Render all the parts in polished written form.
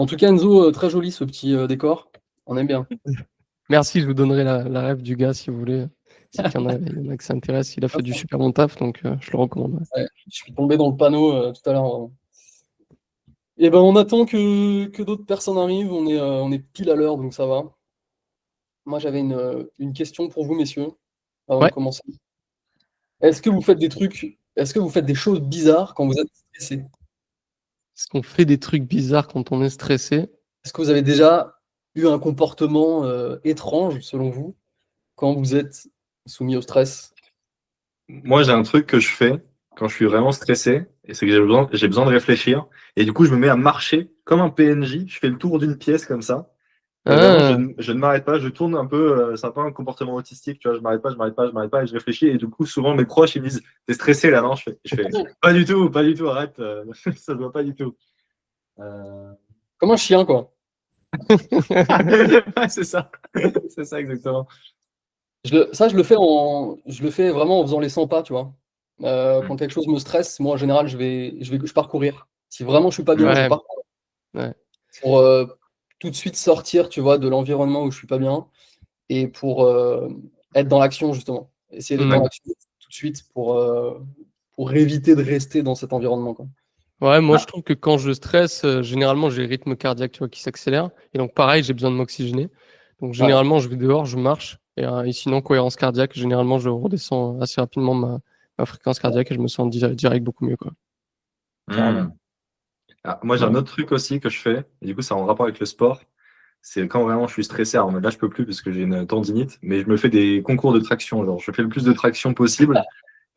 En tout cas, Enzo, très joli ce petit décor. On aime bien. Merci, je vous donnerai la ref du gars si vous voulez. Si il y en a que ça intéresse, il a fait du super bon taf, donc je le recommande. Ouais, je suis tombé dans le panneau tout à l'heure. Et ben, on attend que d'autres personnes arrivent. On est pile à l'heure, donc ça va. Moi, j'avais une question pour vous, messieurs, avant de Ouais. commencer. Est-ce que vous faites des trucs, est-ce que vous faites des choses bizarres quand vous êtes stressé? Est-ce qu'on fait des trucs bizarres quand on est stressé? Est-ce que vous avez déjà eu un comportement étrange, selon vous, quand vous êtes soumis au stress? Moi, j'ai un truc que je fais quand je suis vraiment stressé, et c'est que j'ai besoin de réfléchir. Et du coup, je me mets à marcher comme un PNJ. Je fais le tour d'une pièce comme ça. Et vraiment, Ah, je ne m'arrête pas. Je tourne un peu. C'est un peu un comportement autistique. Tu vois, je m'arrête pas, je m'arrête pas, je m'arrête pas. Et je réfléchis. Et du coup, souvent, mes proches, ils me disent, t'es stressé là, non? Je fais, pas du tout, arrête. Ça ne va pas du tout. Comme un chien, quoi. Ouais, c'est ça. C'est ça, exactement. Je le fais vraiment en faisant les 100 pas, tu vois. Quand quelque chose me stresse, moi en général, je pars courir. Si vraiment je suis pas bien, je ouais, pars courir ouais. pour tout de suite sortir, tu vois, de l'environnement où je suis pas bien et pour être dans l'action justement. Essayer d'être dans Mm. l'action tout de suite pour éviter de rester dans cet environnement, quoi. Ouais, moi je trouve que quand je stresse, généralement j'ai le rythme cardiaque, tu vois, qui s'accélère. Et donc pareil, j'ai besoin de m'oxygéner. Donc Ouais. généralement, je vais dehors, je marche. Et sinon, cohérence cardiaque, généralement, je redescends assez rapidement ma fréquence cardiaque et je me sens direct beaucoup mieux, quoi. Carrément. Ah, moi, j'ai un autre truc aussi que je fais, et du coup, c'est en rapport avec le sport. C'est quand vraiment je suis stressé. Alors là, je peux plus parce que j'ai une tendinite, mais je me fais des concours de traction. Genre, je fais le plus de traction possible,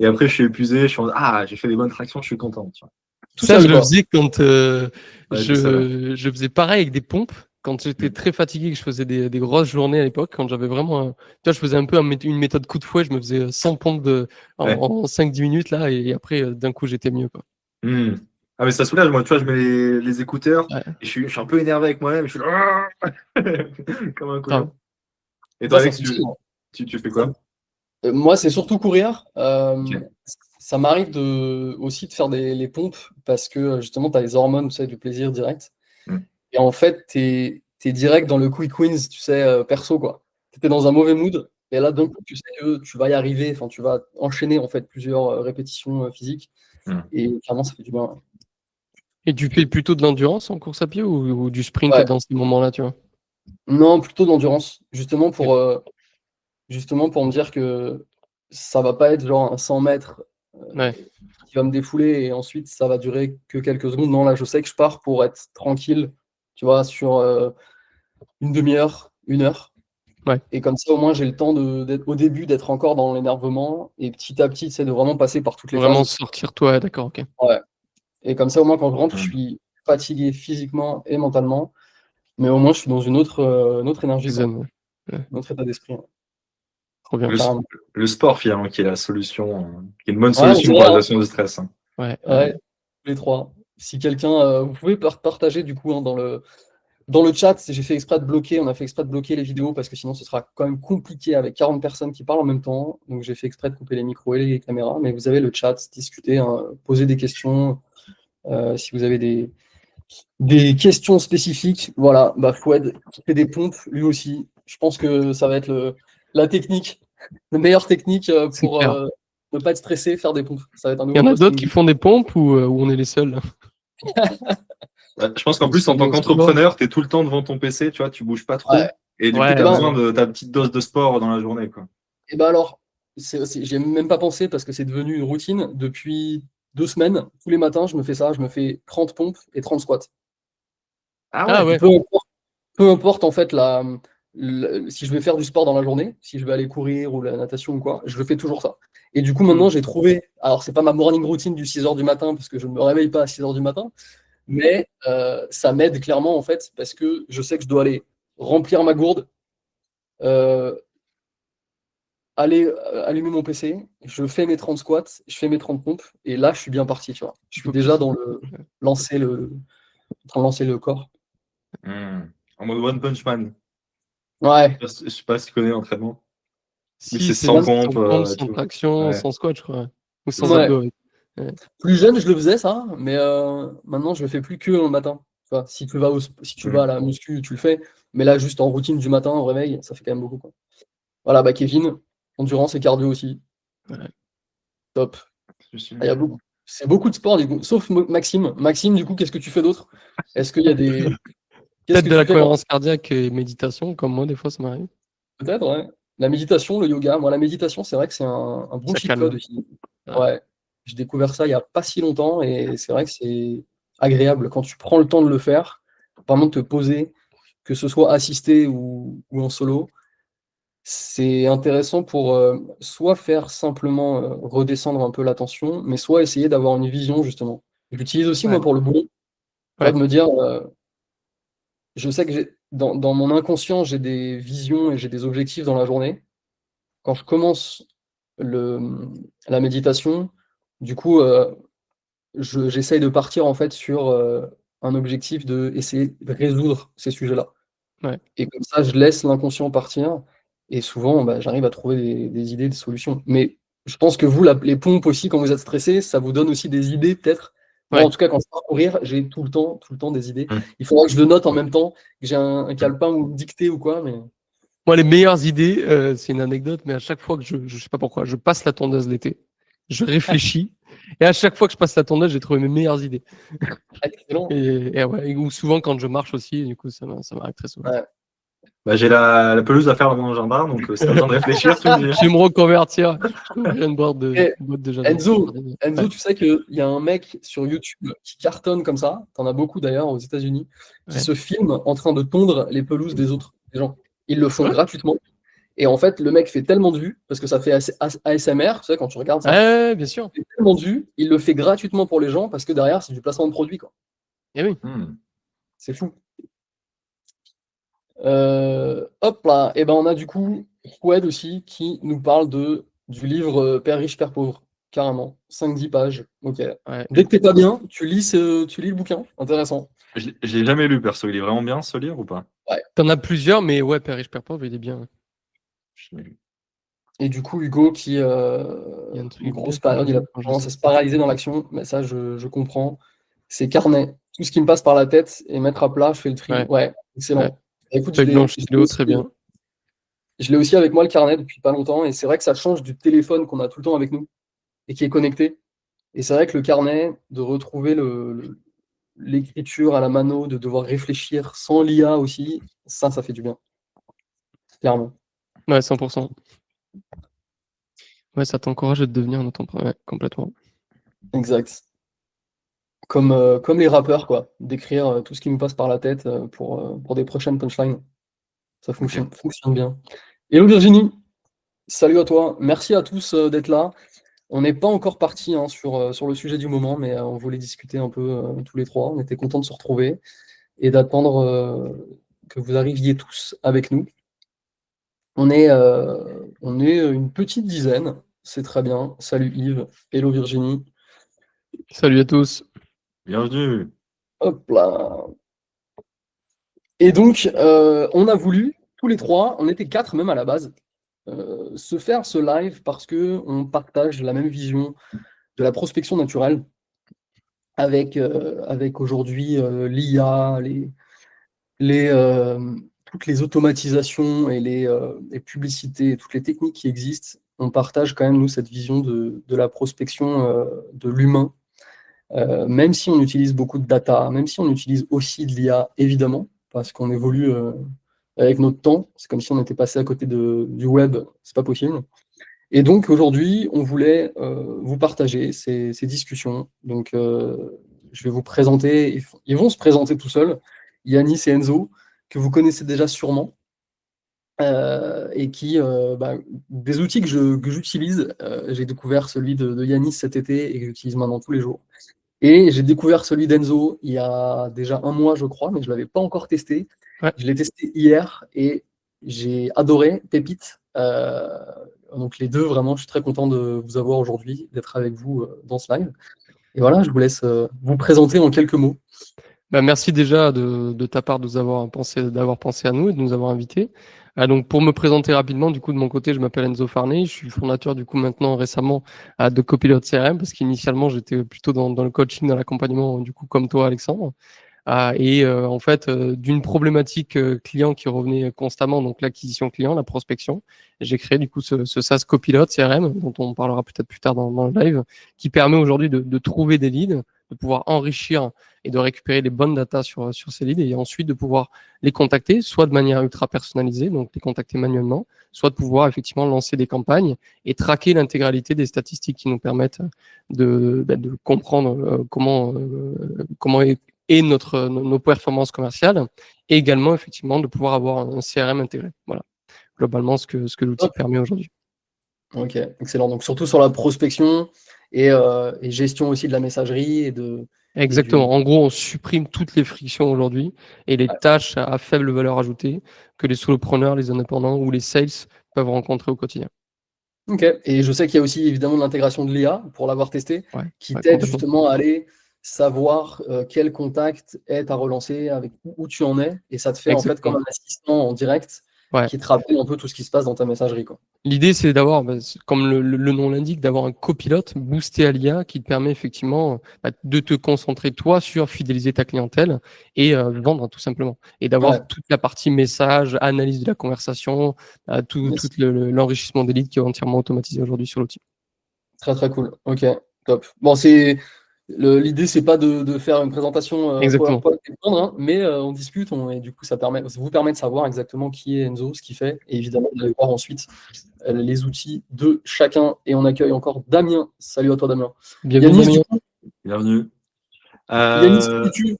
et après, je suis épuisé. Je suis en ah, j'ai fait des bonnes tractions, je suis content. Tu vois. Tout Ça, seul, je le quoi. faisais quand Ouais, tout seul, ouais. je faisais pareil avec des pompes. Quand j'étais Mm. très fatigué, que je faisais des grosses journées à l'époque, quand j'avais vraiment, tu vois, je faisais un peu une méthode coup de fouet, je me faisais 100 pompes Ouais. en 5-10 minutes là, et après, d'un coup, j'étais mieux, quoi. Mm. Ah, mais ça soulage. Moi, tu vois, je mets les écouteurs Ouais, et je suis un peu énervé avec moi-même. Je suis là, comme un grave. couillon. Et toi, Ça Alex, se dit, hein. tu fais quoi? Moi, c'est surtout courir. Ok. Ça m'arrive aussi de faire les pompes parce que justement, tu as les hormones, tu sais, du plaisir direct. Mm. Et en fait, t'es direct dans le quick wins, tu sais, perso, quoi. Tu étais dans un mauvais mood, et là, d'un coup, tu sais que tu vas y arriver, enfin, tu vas enchaîner en fait plusieurs répétitions physiques, Mm. et clairement, ça fait du bien. Et tu fais plutôt de l'endurance en course à pied ou du sprint Ouais. dans ces moments-là, tu vois? Non, plutôt d'endurance, Ok. justement pour me dire que ça va pas être genre un 100 mètres Ouais. qui va me défouler et ensuite ça va durer que quelques secondes. Non, là, je sais que je pars pour être tranquille, tu vois, sur une demi-heure, une heure. Ouais. Et comme ça, au moins, j'ai le temps au début d'être encore dans l'énervement et petit à petit, c'est de vraiment passer par toutes les Vraiment phases. sortir toi, d'accord, ok. Ouais. Et comme ça, au moins, quand je rentre, je Mm. suis fatigué physiquement et mentalement, mais au moins, je suis dans une autre énergie, quoi. Zen, ouais. Ouais, Un autre état d'esprit, ouais. trop bien. Le, s- Carrément. le sport, finalement, qui est la solution, qui est une bonne Ouais, on solution pour dirait, la hein. gestion du stress. Hein. Ouais, Ouais, les trois. Si quelqu'un, vous pouvez partager du coup, hein, dans le chat. J'ai fait exprès de bloquer, on a fait exprès de bloquer les vidéos parce que sinon ce sera quand même compliqué avec 40 personnes qui parlent en même temps. Donc j'ai fait exprès de couper les micros et les caméras. Mais vous avez le chat, discuter, hein, poser des questions. Si vous avez des questions spécifiques, voilà, bah Fouad qui fait des pompes, lui aussi. Je pense que ça va être la technique, la meilleure technique c'est pour clair. ne pas être stressé, faire des pompes. Ça va être un Il y nouveau en a post d'autres qui font des pompes ou on est les seuls? Je pense qu'en Ou plus, en tant solo? qu'entrepreneur, tu es tout le temps devant ton PC, tu vois, tu bouges pas Ouais. trop. Et du coup, tu Ouais, as Ben, besoin de ta petite dose de sport dans la journée, quoi. et ben alors, j'y ai même pas pensé parce que c'est devenu une routine. Depuis 2 semaines, tous les matins, je me fais ça. Je me fais 30 pompes et 30 squats. Ah ah ouais. ouais. Peu importe en fait si je vais faire du sport dans la journée, si je vais aller courir ou la natation ou quoi, je fais toujours ça. Et du coup, maintenant, Hmm. j'ai trouvé. Alors, c'est pas ma morning routine du 6 heures du matin parce que je ne me réveille pas à 6 heures du matin, mais ça m'aide clairement en fait parce que je sais que je dois aller remplir ma gourde, euh, aller allumer mon PC, je fais mes 30 squats, je fais mes 30 pompes, et là, je suis bien parti, tu vois. Je suis déjà Focus. dans en train de lancer le corps. En mode One Punch Man. Ouais, Je sais pas si tu connais l'entraînement. Vu que Si, c'est c'est sans sans pompe pompe, et sans tout. traction, Ouais, sans squat, je crois. Ou c'est sans ça. ouais. abdos. Ouais. Ouais. Plus jeune, je le faisais ça, mais maintenant, je le fais plus que le matin. Tu vois, si tu vas à la muscu, tu le fais, mais là, juste en routine du matin, au réveil, ça fait quand même beaucoup, quoi. Voilà, bah Kevin, endurance et cardio aussi. Ouais. Top. Je suis Il y a beaucoup. C'est beaucoup de sport, du coup. Sauf Maxime. Maxime, du coup, qu'est-ce que tu fais d'autre? Est-ce qu'il y a des. Qu'est-ce Peut-être que de tu la fais quand. cohérence cardiaque et méditation, comme moi, des fois, ça m'arrive. Peut-être, ouais. La méditation, le yoga. Moi, la méditation, c'est vrai que c'est un bon Ça cheat calme. code aussi. Ouais. Ouais. J'ai découvert ça il n'y a pas si longtemps et c'est vrai que c'est agréable quand tu prends le temps de le faire, vraiment de te poser, que ce soit assisté ou en solo. C'est intéressant pour soit faire simplement redescendre un peu l'attention, mais soit essayer d'avoir une vision, justement. J'utilise aussi, moi, Ouais. pour le boulot. Tu vois, Ouais. de me dire, je sais que dans mon inconscient, j'ai des visions et j'ai des objectifs dans la journée. Quand je commence le, la méditation, du coup, j'essaye de partir en fait sur un objectif de essayer de résoudre ces sujets-là. Ouais. Et comme ça, je laisse l'inconscient partir. Et souvent, bah, j'arrive à trouver des idées, des solutions. Mais je pense que vous, les pompes aussi, quand vous êtes stressé, ça vous donne aussi des idées, peut-être. Moi, en Ouais. tout cas, quand je pars courir, j'ai tout le temps des idées. Il faudra que je le note en même temps, que j'ai un calepin ou une dictée ou quoi. Mais Moi, les meilleures idées, c'est une anecdote, mais à chaque fois que je sais pas pourquoi, je passe la tondeuse l'été, je réfléchis, et à chaque fois que je passe la tondeuse, j'ai trouvé mes meilleures idées. excellent. Ou souvent quand je marche aussi, du coup, ça m'arrive très souvent. Ouais. Bah, j'ai la pelouse à faire dans mon jardin, donc si t'as besoin de réfléchir, tu me dis. Je vais me reconvertir, je vais ouvrir une Et boîte de jardin. Enzo, tu sais qu'il y a un mec sur YouTube qui cartonne comme ça, t'en as beaucoup d'ailleurs aux États-Unis, qui Ouais. se filme en train de tondre les pelouses des gens. Ils le font Ouais. gratuitement. Et en fait, le mec fait tellement de vues, parce que ça fait ASMR, tu sais, quand tu regardes ça, Ouais, bien sûr. il fait tellement de vues, il le fait gratuitement pour les gens, parce que derrière, c'est du placement de produit, quoi. Eh oui. C'est fou. Hop là, et ben on a du coup Fouad aussi qui nous parle du livre Père riche, Père pauvre, carrément. 5-10 pages. Ok. Ouais. Dès que t'es pas bien, tu lis le bouquin. Intéressant. Je l'ai jamais lu, perso. Il est vraiment bien, ce livre, ou pas? T'en as plusieurs, mais ouais, Père riche, Père pauvre, il est bien. Je l'ai jamais lu. Et du coup, Hugo qui, Il y a un truc une bien grosse que période, il a j'aime quand je tendance à sais. se paralyser dans l'action, mais ça, je comprends. C'est carnet. Tout ce qui me passe par la tête et mettre à plat, je fais le tri. Ouais. Ouais, Ouais. excellent. Écoute, Feuille blanche, stylo, très bien. je l'ai aussi avec moi le carnet depuis pas longtemps, et c'est vrai que ça change du téléphone qu'on a tout le temps avec nous et qui est connecté. Et c'est vrai que le carnet, de retrouver l'écriture à la mano, de devoir réfléchir sans l'IA aussi, ça fait du bien, clairement. Ouais, 100%. Ouais, ça t'encourage à devenir un entrepreneur. Ouais, complètement. Exact. Comme les rappeurs, quoi, d'écrire tout ce qui nous passe par la tête pour des prochaines punchlines. Ça fonctionne bien. Hello Virginie, salut à toi. Merci à tous d'être là. On n'est pas encore parti sur le sujet du moment, mais on voulait discuter un peu tous les trois. On était contents de se retrouver et d'attendre que vous arriviez tous avec nous. On est une petite dizaine, c'est très bien. Salut Yves, hello Virginie. Salut à tous. Bienvenue. Hop là. Et donc, on a voulu, tous les trois, on était 4 même à la base, se faire ce live parce qu'on partage la même vision de la prospection naturelle avec aujourd'hui l'IA, toutes les automatisations et les publicités et toutes les techniques qui existent. On partage quand même, nous, cette vision de la prospection de l'humain, même si on utilise beaucoup de data, même si on utilise aussi de l'IA, évidemment, parce qu'on évolue avec notre temps. C'est comme si on était passé à côté du web, c'est pas possible. Et donc aujourd'hui, on voulait vous partager ces discussions. Donc je vais vous présenter, ils vont se présenter tout seuls, Yanis et Enzo, que vous connaissez déjà sûrement, et qui, des outils que j'utilise. J'ai découvert celui de Yanis cet été et que j'utilise maintenant tous les jours. Et j'ai découvert celui d'Enzo il y a déjà un mois, je crois, mais je ne l'avais pas encore testé. Ouais. Je l'ai testé hier et j'ai adoré, pépite. Donc les deux, vraiment, je suis très content de vous avoir aujourd'hui, d'être avec vous dans ce live. Et voilà, je vous laisse vous présenter en quelques mots. Bah, merci déjà de ta part d'avoir pensé à nous et de nous avoir invités. Donc pour me présenter rapidement, du coup de mon côté, je m'appelle Enzo Farney, je suis fondateur du coup maintenant récemment de Copilot CRM parce qu'initialement j'étais plutôt dans le coaching, dans l'accompagnement du coup comme toi Alexandre. En fait, d'une problématique client qui revenait constamment, donc l'acquisition client, la prospection, j'ai créé du coup ce SaaS Copilot CRM, dont on parlera peut-être plus tard dans le live, qui permet aujourd'hui de trouver des leads, de pouvoir enrichir et de récupérer les bonnes datas sur ces leads, et ensuite de pouvoir les contacter, soit de manière ultra personnalisée, donc les contacter manuellement, soit de pouvoir effectivement lancer des campagnes et traquer l'intégralité des statistiques qui nous permettent de comprendre comment et nos performances commerciales, et également effectivement de pouvoir avoir un CRM intégré. Voilà, globalement ce que l'outil permet aujourd'hui. Ok, excellent. Donc surtout sur la prospection et gestion aussi de la messagerie Exactement. En gros, on supprime toutes les frictions aujourd'hui et les tâches à faible valeur ajoutée que les solopreneurs, les indépendants ou les sales peuvent rencontrer au quotidien. Ok, et je sais qu'il y a aussi évidemment de l'intégration de l'IA, pour l'avoir testé, qui t'aide complètement. justement à aller savoir quel contact est à relancer, avec où tu en es, et ça te fait en fait comme un assistant en direct qui te rappelle un peu tout ce qui se passe dans ta messagerie, quoi. L'idée, c'est d'avoir, comme le nom l'indique, d'avoir un copilote boosté à l'IA qui te permet effectivement de te concentrer toi sur fidéliser ta clientèle et vendre tout simplement. Et d'avoir toute la partie message, analyse de la conversation, tout l'enrichissement des leads qui est entièrement automatisé aujourd'hui sur l'outil. Très très cool. Ok, top. Bon, l'idée, c'est pas de faire une présentation PowerPoint et de vendre, hein, mais on discute et du coup, ça vous permet de savoir exactement qui est Enzo, ce qu'il fait, et évidemment d'aller voir ensuite les outils de chacun. Et on accueille encore Damien. Salut à toi, Damien. Bienvenue, Yanis, Damien. Bienvenue. Yanis,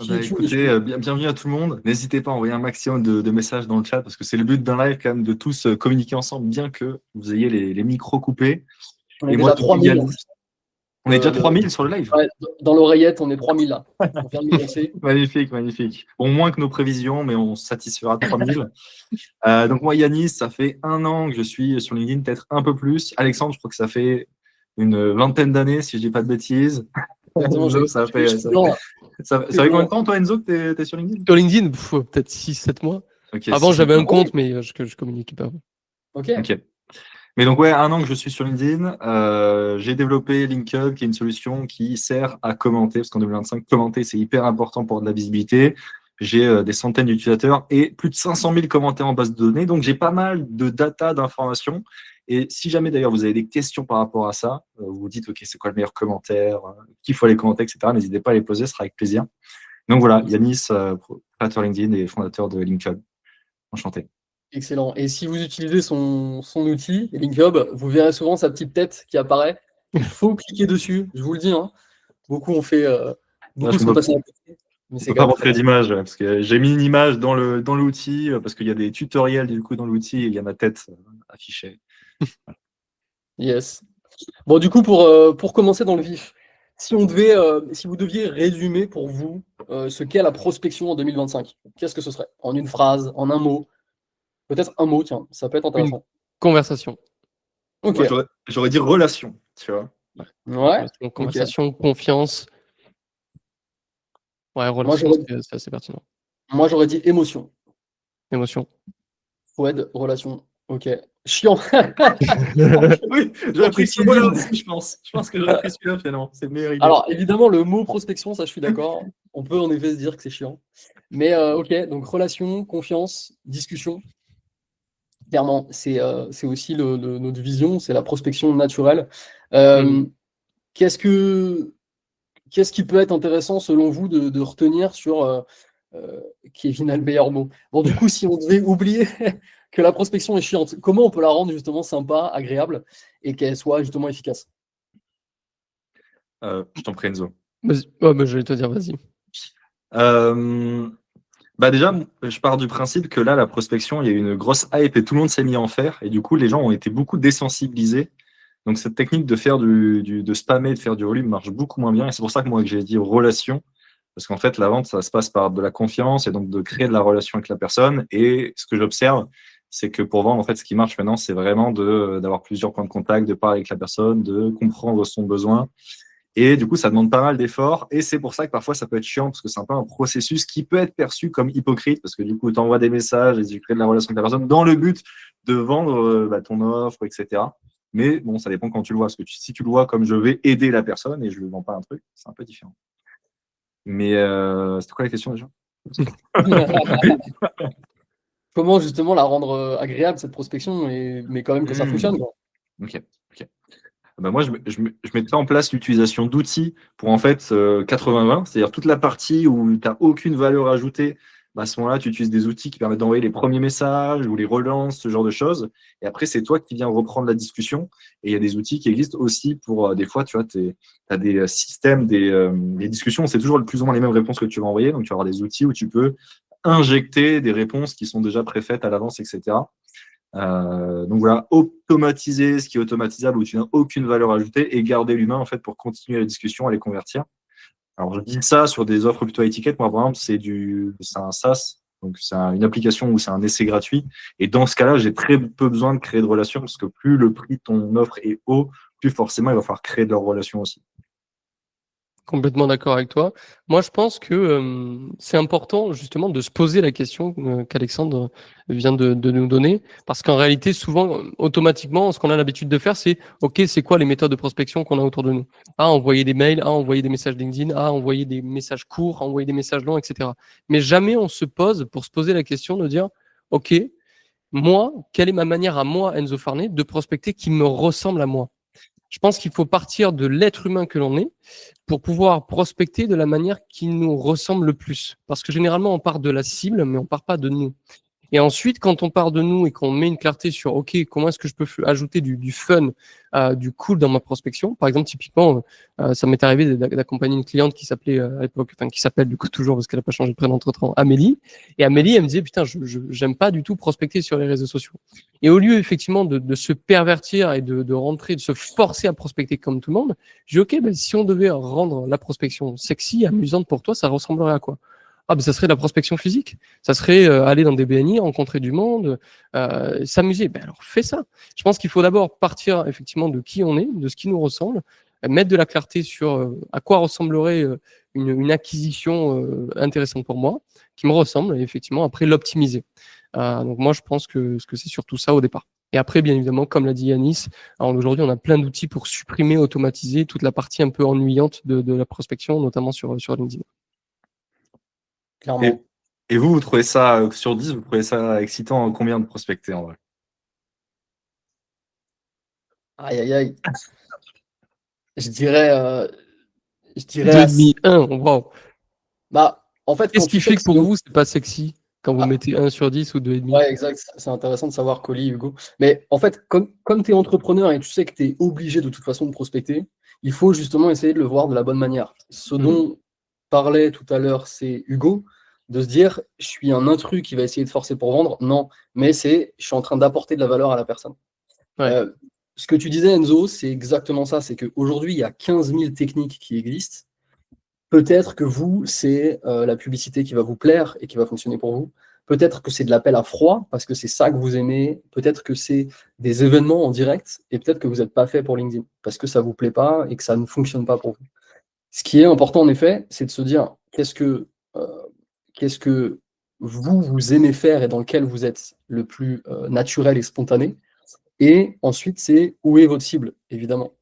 qui es-tu écoutez, bienvenue à tout le monde. N'hésitez pas à envoyer un maximum de messages dans le chat parce que c'est le but d'un live quand même de tous communiquer ensemble, bien que vous ayez les micros coupés. On est déjà 3000. On est déjà 3000 sur le live. Ouais, dans l'oreillette, on est 3000 là. On vient de commencer. Magnifique, magnifique. Bon, moins que nos prévisions, mais on satisfera 3000. Donc moi, Yanis, ça fait 1 an que je suis sur LinkedIn, peut-être un peu plus. Alexandre, je crois que ça fait une vingtaine d'années, si je dis pas de bêtises. Enzo, ça fait combien de temps, toi, Enzo, que tu es sur LinkedIn? Sur LinkedIn, peut-être 6-7 mois. Okay, avant, j'avais un compte, mais que je communiquais pas. Ok. Mais donc, 1 an que je suis sur LinkedIn. J'ai développé LinkUp, qui est une solution qui sert à commenter, parce qu'en 2025, commenter, c'est hyper important pour de la visibilité. J'ai des centaines d'utilisateurs et plus de 500 000 commentaires en base de données. Donc, j'ai pas mal de data, d'informations. Et si jamais, d'ailleurs, vous avez des questions par rapport à ça, vous vous dites, OK, c'est quoi le meilleur commentaire, qu'il faut aller commenter, etc., n'hésitez pas à les poser, ce sera avec plaisir. Donc, voilà, Yanis, créateur LinkedIn et fondateur de LinkUp. Enchanté. Excellent. Et si vous utilisez son outil, LinkHub, vous verrez souvent sa petite tête qui apparaît. Il faut cliquer dessus, je vous le dis. Hein. Beaucoup sont passés à côté. Je ne peux pas montrer d'image, parce que j'ai mis une image dans l'outil, parce qu'il y a des tutoriels du coup dans l'outil, et il y a ma tête affichée. Yes. Bon, du coup, pour commencer dans le vif, si vous deviez résumer pour vous ce qu'est la prospection en 2025, qu'est-ce que ce serait? En une phrase, en un mot? Peut-être un mot, tiens, ça peut être intéressant. Une conversation. Ok. Moi, j'aurais dit relation, tu vois. Ouais. Conversation, confiance. Ouais, relation, c'est assez pertinent. Moi, j'aurais dit émotion. Émotion. Foued, relation. Ok. Chiant. Oui, j'aurais pris celui-là aussi, je pense. Je pense que j'aurais pris celui-là finalement. C'est le meilleur idée. Alors, évidemment, le mot prospection, ça, je suis d'accord. On peut en effet se dire que c'est chiant. Mais ok, donc relation, confiance, discussion. Clairement, c'est aussi notre vision, c'est la prospection naturelle. Qu'est-ce qui peut être intéressant selon vous de retenir sur Kevin a le meilleur mot. Bon, du coup, si on devait oublier que la prospection est chiante, comment on peut la rendre justement sympa, agréable et qu'elle soit justement efficace? Je t'en prie, Enzo. Je vais te dire, vas-y. Déjà, je pars du principe que là, la prospection, il y a eu une grosse hype et tout le monde s'est mis à en faire. Et du coup, les gens ont été beaucoup désensibilisés. Donc, cette technique de faire de spammer, de faire du volume marche beaucoup moins bien. Et c'est pour ça que moi, j'ai dit relation. Parce qu'en fait, la vente, ça se passe par de la confiance et donc de créer de la relation avec la personne. Et ce que j'observe, c'est que pour vendre, en fait, ce qui marche maintenant, c'est vraiment d'avoir plusieurs points de contact, de parler avec la personne, de comprendre son besoin. Et du coup, ça demande pas mal d'efforts. Et c'est pour ça que parfois, ça peut être chiant parce que c'est un peu un processus qui peut être perçu comme hypocrite parce que du coup, tu envoies des messages et tu crées de la relation avec la personne dans le but de vendre ton offre, etc. Mais bon, ça dépend quand tu le vois. Parce que si tu le vois comme je vais aider la personne et je ne lui vends pas un truc, c'est un peu différent. Mais c'était quoi la question déjà? Comment justement la rendre agréable, cette prospection, mais quand même que ça fonctionne, quoi. Ok. Bah moi, je mettrais en place l'utilisation d'outils pour en fait 80-20, c'est-à-dire toute la partie où tu n'as aucune valeur ajoutée. Bah, à ce moment-là, tu utilises des outils qui permettent d'envoyer les premiers messages ou les relances, ce genre de choses. Et après, c'est toi qui viens reprendre la discussion. Et il y a des outils qui existent aussi pour des fois, tu vois, tu as des systèmes, des discussions, c'est toujours plus ou moins les mêmes réponses que tu vas envoyer. Donc, tu vas avoir des outils où tu peux injecter des réponses qui sont déjà préfaites à l'avance, etc. Donc voilà, automatiser ce qui est automatisable où tu n'as aucune valeur ajoutée et garder l'humain en fait pour continuer la discussion, à les convertir. Alors je dis ça sur des offres plutôt à étiquette. Moi, par exemple, c'est un SaaS, donc c'est une application où c'est un essai gratuit. Et dans ce cas-là, j'ai très peu besoin de créer de relations parce que plus le prix de ton offre est haut, plus forcément il va falloir créer de leurs relations aussi. Complètement d'accord avec toi. Moi, je pense que c'est important justement de se poser la question qu'Alexandre vient de nous donner, parce qu'en réalité, souvent, automatiquement, ce qu'on a l'habitude de faire, c'est OK, c'est quoi les méthodes de prospection qu'on a autour de nous? Ah, envoyer des mails, ah, envoyer des messages LinkedIn, ah, envoyer des messages courts, envoyer des messages longs, etc. Mais jamais on se pose pour se poser la question de dire OK, moi, quelle est ma manière à moi, Enzo Farné, de prospecter qui me ressemble à moi? Je pense qu'il faut partir de l'être humain que l'on est pour pouvoir prospecter de la manière qui nous ressemble le plus. Parce que généralement, on part de la cible, mais on part pas de nous. Et ensuite, quand on part de nous et qu'on met une clarté sur, OK, comment est-ce que je peux ajouter du fun, du cool dans ma prospection. Par exemple, typiquement, ça m'est arrivé d'accompagner une cliente qui s'appelait à l'époque, enfin qui s'appelle du coup toujours parce qu'elle n'a pas changé de prénom entre-temps, Amélie. Et Amélie, elle me disait, putain, j'aime pas du tout prospecter sur les réseaux sociaux. Et au lieu effectivement de se pervertir et de rentrer, de se forcer à prospecter comme tout le monde, j'ai dit, OK, ben, si on devait rendre la prospection sexy, amusante pour toi, ça ressemblerait à quoi? Ah, ben, ça serait de la prospection physique. Ça serait aller dans des BNI, rencontrer du monde, s'amuser. Ben alors fais ça. Je pense qu'il faut d'abord partir effectivement de qui on est, de ce qui nous ressemble, mettre de la clarté sur à quoi ressemblerait une acquisition intéressante pour moi, qui me ressemble, et effectivement après l'optimiser. Donc moi je pense que c'est surtout ça au départ. Et après, bien évidemment, comme l'a dit Yanis, aujourd'hui on a plein d'outils pour supprimer, automatiser toute la partie un peu ennuyante de la prospection, notamment sur LinkedIn. Clairement. Et vous trouvez ça, sur 10, vous trouvez ça excitant combien de prospecter en vrai? Aïe, aïe, aïe. Je dirais, assez. 2,5, 1, waouh. Bah, en fait, quand Qu'est-ce tu qui sais fait que que pour vous, c'est pas sexy quand vous Ah, mettez 1 sur 10 ou 2,5? ouais, exact. C'est intéressant de savoir, Coly, Hugo. Mais en fait, comme tu es entrepreneur et tu sais que tu es obligé de toute façon de prospecter, il faut justement essayer de le voir de la bonne manière. Ce dont parlait tout à l'heure, c'est Hugo, de se dire, je suis un intrus qui va essayer de forcer pour vendre. Non, mais je suis en train d'apporter de la valeur à la personne. Ouais, Euh, Ce que tu disais, Enzo, c'est exactement ça. C'est qu'aujourd'hui, il y a 15 000 techniques qui existent. Peut-être que vous, c'est la publicité qui va vous plaire et qui va fonctionner pour vous. Peut-être que c'est de l'appel à froid parce que c'est ça que vous aimez. Peut-être que c'est des événements en direct et peut-être que vous n'êtes pas fait pour LinkedIn parce que ça ne vous plaît pas et que ça ne fonctionne pas pour vous. Ce qui est important en effet, c'est de se dire qu'est-ce que vous aimez faire et dans lequel vous êtes le plus naturel et spontané. Et ensuite, c'est où est votre cible, évidemment.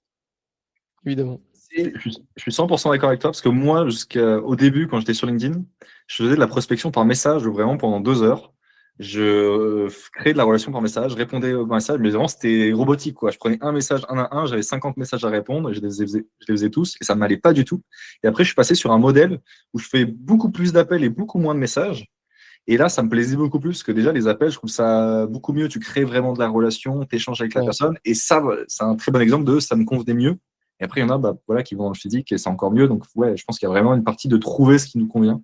évidemment. Je suis 100% d'accord avec toi parce que moi, jusqu'au début, quand j'étais sur LinkedIn, je faisais de la prospection par message vraiment pendant 2 heures. Je créais de la relation par message, répondais aux messages, mais vraiment c'était robotique, quoi. Je prenais un message un à un, j'avais 50 messages à répondre, et je les faisais tous et ça ne m'allait pas du tout. Et après, je suis passé sur un modèle où je fais beaucoup plus d'appels et beaucoup moins de messages. Et là, ça me plaisait beaucoup plus parce que déjà, les appels, je trouve ça beaucoup mieux. Tu crées vraiment de la relation, tu échanges avec la Ouais. personne. Et ça, c'est un très bon exemple de ça me convenait mieux. Et après, il y en a voilà, qui vont dans le physique et c'est encore mieux. Donc, ouais, je pense qu'il y a vraiment une partie de trouver ce qui nous convient.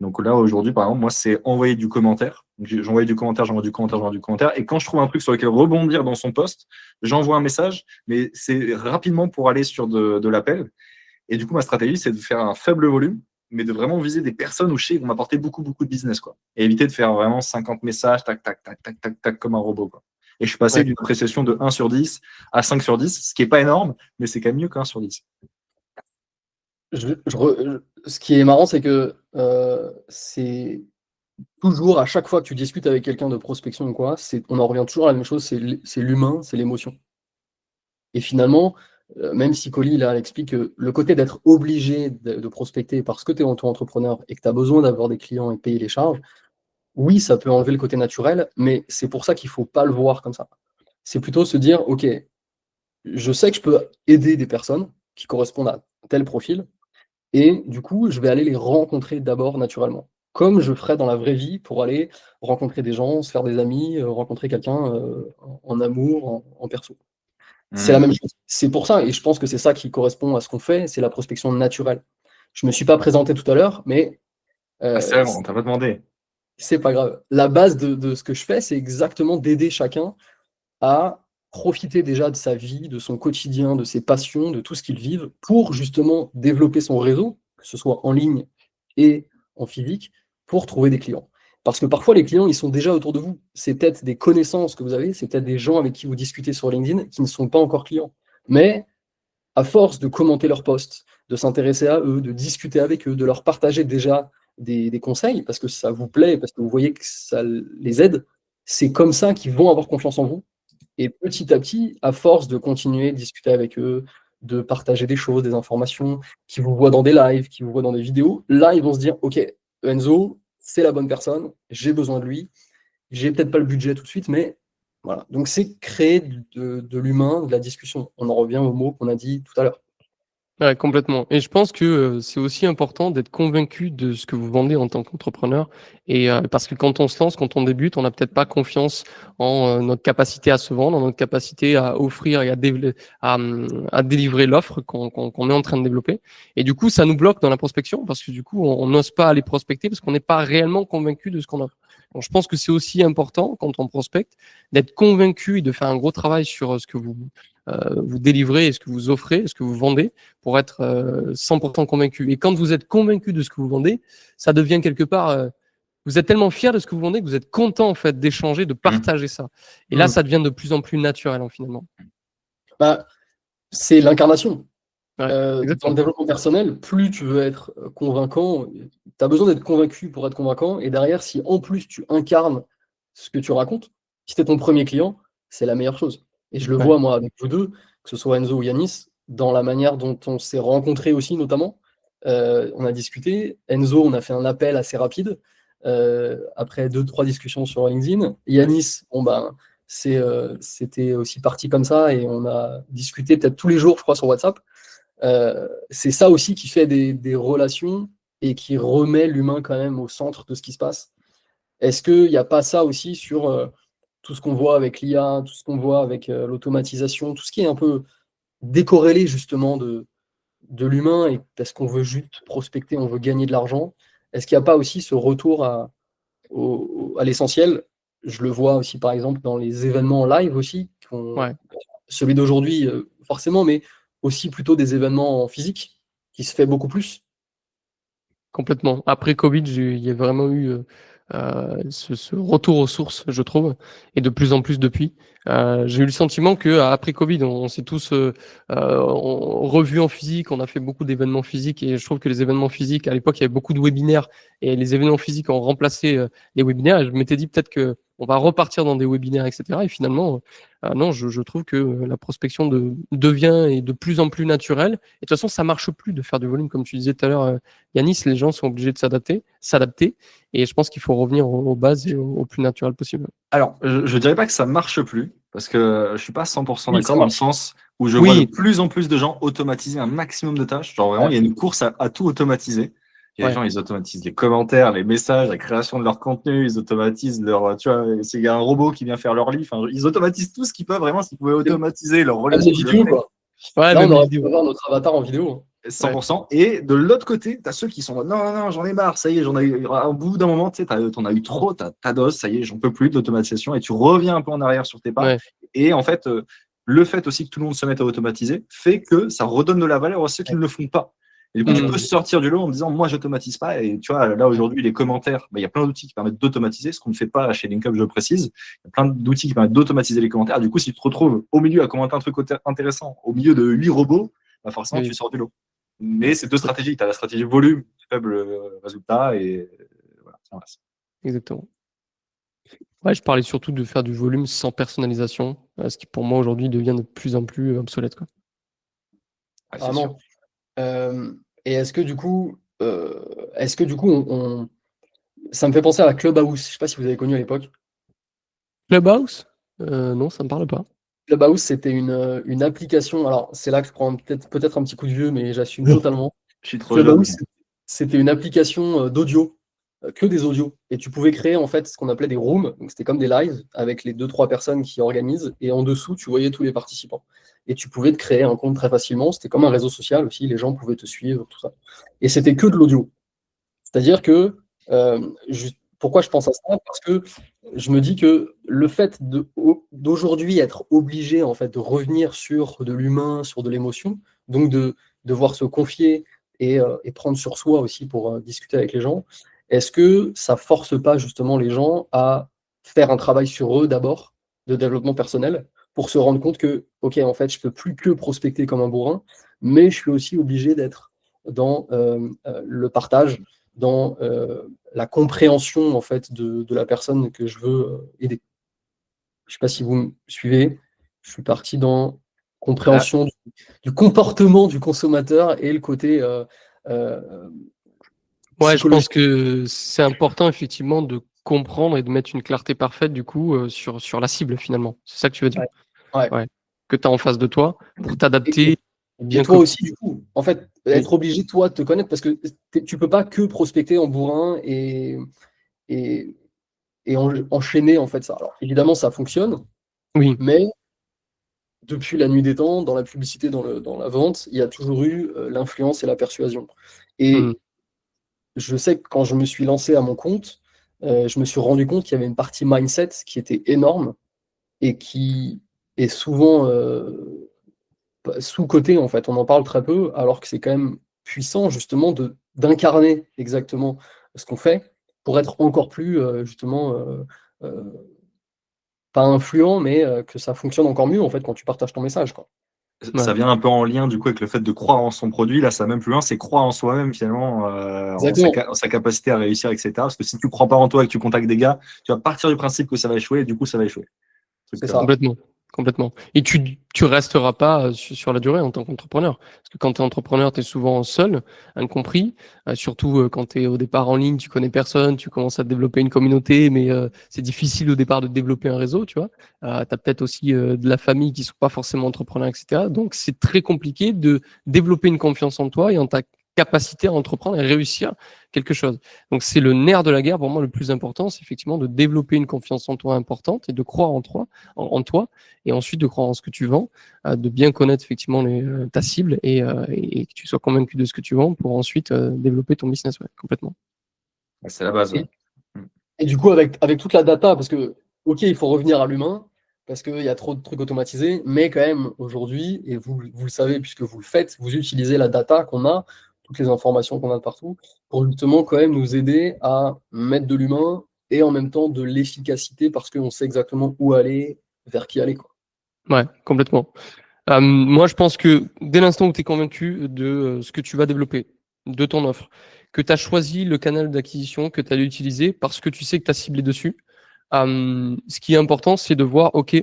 Donc là, aujourd'hui, par exemple, moi, c'est envoyer du commentaire. J'envoie du commentaire, j'envoie du commentaire, j'envoie du commentaire. Et quand je trouve un truc sur lequel rebondir dans son poste, j'envoie un message, mais c'est rapidement pour aller sur de l'appel. Et du coup, ma stratégie, c'est de faire un faible volume, mais de vraiment viser des personnes où je sais qu'ils vont m'apporter beaucoup, beaucoup de business, quoi. Et éviter de faire vraiment 50 messages, tac, tac, tac, tac, tac, tac, comme un robot, quoi. Et je suis passé d'une appréciation de 1 sur 10 à 5 sur 10, ce qui n'est pas énorme, mais c'est quand même mieux qu'un sur 10. Ce qui est marrant, c'est que c'est toujours, à chaque fois que tu discutes avec quelqu'un de prospection ou quoi, on en revient toujours à la même chose, c'est l'humain, c'est l'émotion. Et finalement, même si Colly, là, elle explique que le côté d'être obligé de prospecter parce que tu es auto-entrepreneur et que tu as besoin d'avoir des clients et de payer les charges, oui, ça peut enlever le côté naturel, mais c'est pour ça qu'il ne faut pas le voir comme ça. C'est plutôt se dire, OK, je sais que je peux aider des personnes qui correspondent à tel profil, et du coup, je vais aller les rencontrer d'abord naturellement. Comme je ferais dans la vraie vie pour aller rencontrer des gens, se faire des amis, rencontrer quelqu'un en amour, en perso. C'est la Mmh. même chose. C'est pour ça, et je pense que c'est ça qui correspond à ce qu'on fait, c'est la prospection naturelle. Je me suis pas présenté tout à l'heure, mais Ah, c'est vrai, c on t'a pas demandé. c'est pas grave. La base de ce que je fais, c'est exactement d'aider chacun à profiter déjà de sa vie, de son quotidien, de ses passions, de tout ce qu'ils vivent, pour justement développer son réseau, que ce soit en ligne et en physique, pour trouver des clients. Parce que parfois, les clients, ils sont déjà autour de vous. C'est peut-être des connaissances que vous avez, c'est peut-être des gens avec qui vous discutez sur LinkedIn qui ne sont pas encore clients. Mais à force de commenter leurs posts, de s'intéresser à eux, de discuter avec eux, de leur partager déjà des conseils, parce que ça vous plaît, parce que vous voyez que ça les aide, c'est comme ça qu'ils vont avoir confiance en vous. Et petit à petit, à force de continuer de discuter avec eux, de partager des choses, des informations, qui vous voient dans des lives, qui vous voient dans des vidéos, là, ils vont se dire, OK, Enzo, c'est la bonne personne, j'ai besoin de lui, j'ai peut-être pas le budget tout de suite, mais voilà. Donc c'est créer de l'humain, de la discussion. On en revient au mot qu'on a dit tout à l'heure. Ouais, complètement. Et je pense que c'est aussi important d'être convaincu de ce que vous vendez en tant qu'entrepreneur. Et parce que quand on se lance, quand on débute, on n'a peut-être pas confiance en notre capacité à se vendre, en notre capacité à offrir et à délivrer l'offre qu'on est en train de développer. Et du coup, ça nous bloque dans la prospection parce que du coup, on n'ose pas aller prospecter parce qu'on n'est pas réellement convaincu de ce qu'on offre. Donc, je pense que c'est aussi important quand on prospecte d'être convaincu et de faire un gros travail sur ce que vous délivrez et ce que vous offrez, ce que vous vendez pour être 100% convaincu. Et quand vous êtes convaincu de ce que vous vendez, ça devient quelque part, vous êtes tellement fier de ce que vous vendez que vous êtes content en fait d'échanger, de Mmh. partager ça. Et là, Mmh. ça devient de plus en plus naturel finalement. Bah, c'est l'incarnation. Ouais, Dans le exactement. développement personnel, plus tu veux être convaincant, tu as besoin d'être convaincu pour être convaincant. Et derrière, si en plus tu incarnes ce que tu racontes, si tu es ton premier client, c'est la meilleure chose. Et je le Ouais, vois, moi, avec vous deux, que ce soit Enzo ou Yanis, dans la manière dont on s'est rencontrés aussi, notamment. On a discuté. Enzo, on a fait un appel assez rapide, après 2-3 discussions sur LinkedIn. Yanis, bon, ben, c'était aussi parti comme ça, et on a discuté peut-être tous les jours, je crois, sur WhatsApp. C'est ça aussi qui fait des relations et qui remet l'humain quand même au centre de ce qui se passe. Est-ce qu'il n'y a pas ça aussi sur tout ce qu'on voit avec l'IA, tout ce qu'on voit avec l'automatisation, tout ce qui est un peu décorrélé justement de l'humain, et parce qu'on veut juste prospecter, on veut gagner de l'argent. Est-ce qu'il n'y a pas aussi ce retour à l'essentiel? Je le vois aussi par exemple dans les événements en live aussi, ouais. celui d'aujourd'hui forcément, mais aussi plutôt des événements en physique, qui se fait beaucoup plus. Complètement. Après Covid, il y a vraiment eu ce retour aux sources, je trouve, et de plus en plus depuis. J'ai eu le sentiment que après Covid, on s'est tous revus en physique, on a fait beaucoup d'événements physiques, et je trouve que les événements physiques, à l'époque, il y avait beaucoup de webinaires, et les événements physiques ont remplacé les webinaires. Et je m'étais dit peut-être que on va repartir dans des webinaires, etc. Et finalement, non, je trouve que la prospection devient et de plus en plus naturelle. Et de toute façon, ça marche plus de faire du volume, comme tu disais tout à l'heure. Yanis, les gens sont obligés de s'adapter, et je pense qu'il faut revenir aux bases et au plus naturel possible. Alors, je dirais pas que ça marche plus, parce que je suis pas 100% Oui, ça d'accord dans le marche. sens où je vois de Oui, plus en plus de gens automatiser un maximum de tâches. Genre vraiment, Ouais, il y a une course à tout automatiser. Il y a des ouais, gens, ils automatisent les commentaires, les messages, la création de leur contenu, ils automatisent leur, tu vois, s'il y a un robot qui vient faire leur lit, enfin, ils automatisent tout ce qu'ils peuvent, vraiment, s'ils pouvaient automatiser leur même les relation vidéos, client. quoi. ouais, Là, on même les aurait pu vidéos. avoir notre avatar en vidéo, hein. Ouais, 100%. Et de l'autre côté, tu as ceux qui sont en mode, non, non, non, j'en ai marre, ça y est, j'en ai eu. Au bout d'un moment, tu sais, t'en as eu trop, ta dose, ça y est, j'en peux plus de l'automatisation, et tu reviens un peu en arrière sur tes pas. ouais, Et en fait, le fait aussi que tout le monde se mette à automatiser fait que ça redonne de la valeur à ceux qui ne le font pas. Et du coup, tu peux mmh, sortir du lot en disant, moi, j'automatise pas. Et tu vois, là, aujourd'hui, les commentaires, bah, il y a plein d'outils qui permettent d'automatiser, ce qu'on ne fait pas chez LinkUp, je précise. Il y a plein d'outils qui permettent d'automatiser les commentaires. Du coup, si tu te retrouves au milieu à commenter un truc intéressant, au milieu de 8 robots, bah forcément, tu oui, sors du lot. Mais c'est deux stratégies. Tu as la stratégie volume, faible résultat, et voilà, ça reste. exactement. Ouais, je parlais surtout de faire du volume sans personnalisation, ce qui pour moi aujourd'hui devient de plus en plus obsolète, quoi. Ouais, c'est sûr. Vraiment. Et est-ce que du coup, ça me fait penser à Clubhouse. Je sais pas si vous avez connu à l'époque. Clubhouse? Non, ça me parle pas. Clubhouse, c'était une application. Alors, c'est là que je prends peut-être un petit coup de vieux, mais j'assume totalement. Je suis trop jeune. Clubhouse, c'était une application d'audio, que des audios. Et tu pouvais créer en fait ce qu'on appelait des rooms. Donc, c'était comme des lives avec les 2-3 personnes qui organisent. Et en dessous, tu voyais tous les participants. Et tu pouvais te créer un compte très facilement. C'était comme un réseau social aussi. Les gens pouvaient te suivre, tout ça. Et c'était que de l'audio. C'est-à-dire que, pourquoi je pense à ça? Parce que je me dis que le fait d'aujourd'hui être obligé en fait de revenir sur de l'humain, sur de l'émotion, donc de devoir se confier et prendre sur soi aussi pour discuter avec les gens, est-ce que ça force pas justement les gens à faire un travail sur eux d'abord, de développement personnel, pour se rendre compte que, ok, en fait, je peux plus que prospecter comme un bourrin, mais je suis aussi obligé d'être dans le partage, dans la compréhension en fait de la personne que je veux aider. Je ne sais pas si vous me suivez. Je suis parti dans Ah, compréhension du comportement du consommateur et le côté Ouais, je pense psychologique. que c'est important effectivement de comprendre et de mettre une clarté parfaite du coup sur la cible finalement. C'est ça que tu veux dire? Ouais. Ouais. Ouais. Que tu as en face de toi pour Et, t'adapter, et- et bien toi que aussi, du coup, en fait, oui, être obligé, toi, de te connaître, parce que tu peux pas que prospecter en bourrin et, enchaîner en fait ça. Alors évidemment, ça fonctionne, oui, mais depuis la nuit des temps, dans la publicité, dans la vente, il y a toujours eu l'influence et la persuasion. mmh, Et je sais que quand je me suis lancé à mon compte, je me suis rendu compte qu'il y avait une partie mindset qui était énorme et qui est souvent sous-cotée, en fait. On en parle très peu, alors que c'est quand même puissant, justement, d'incarner exactement ce qu'on fait pour être encore plus, justement, euh, pas influent, mais que ça fonctionne encore mieux, en fait, quand tu partages ton message, quoi. ouais, ça vient un peu en lien du coup avec le fait de croire en son produit. Là, ça va même plus loin, c'est croire en soi-même finalement, Exactement, en sa capacité à réussir, etc. Parce que si tu crois pas en toi et que tu contactes des gars, tu vas partir du principe que ça va échouer et du coup, ça va échouer. c'est Donc, ça. complètement, complètement. Et tu resteras pas sur la durée en tant qu'entrepreneur. Parce que quand tu es entrepreneur, tu es souvent seul, incompris, surtout quand tu es au départ en ligne, tu connais personne, tu commences à développer une communauté, mais c'est difficile au départ de développer un réseau, tu vois. Tu as peut-être aussi de la famille qui sont pas forcément entrepreneurs, etc. Donc c'est très compliqué de développer une confiance en toi et en ta capacité à entreprendre et réussir quelque chose. Donc c'est le nerf de la guerre pour moi le plus important, c'est effectivement de développer une confiance en toi importante et de croire en toi, et ensuite de croire en ce que tu vends, de bien connaître effectivement ta cible et que tu sois convaincu de ce que tu vends pour ensuite développer ton business, ouais, complètement. c'est la base. Ouais. Et, et du coup, avec toute la data, parce que, ok, il faut revenir à l'humain, parce qu'il y a trop de trucs automatisés, mais quand même, aujourd'hui, et vous le savez puisque vous le faites, vous utilisez la data qu'on a, toutes les informations qu'on a de partout, pour justement quand même nous aider à mettre de l'humain et en même temps de l'efficacité, parce qu'on sait exactement où aller, vers qui aller, quoi. Ouais, complètement. Moi, je pense que dès l'instant où tu es convaincu de ce que tu vas développer, de ton offre, que tu as choisi le canal d'acquisition que tu allais utiliser parce que tu sais que tu as ciblé dessus, ce qui est important, c'est de voir, OK,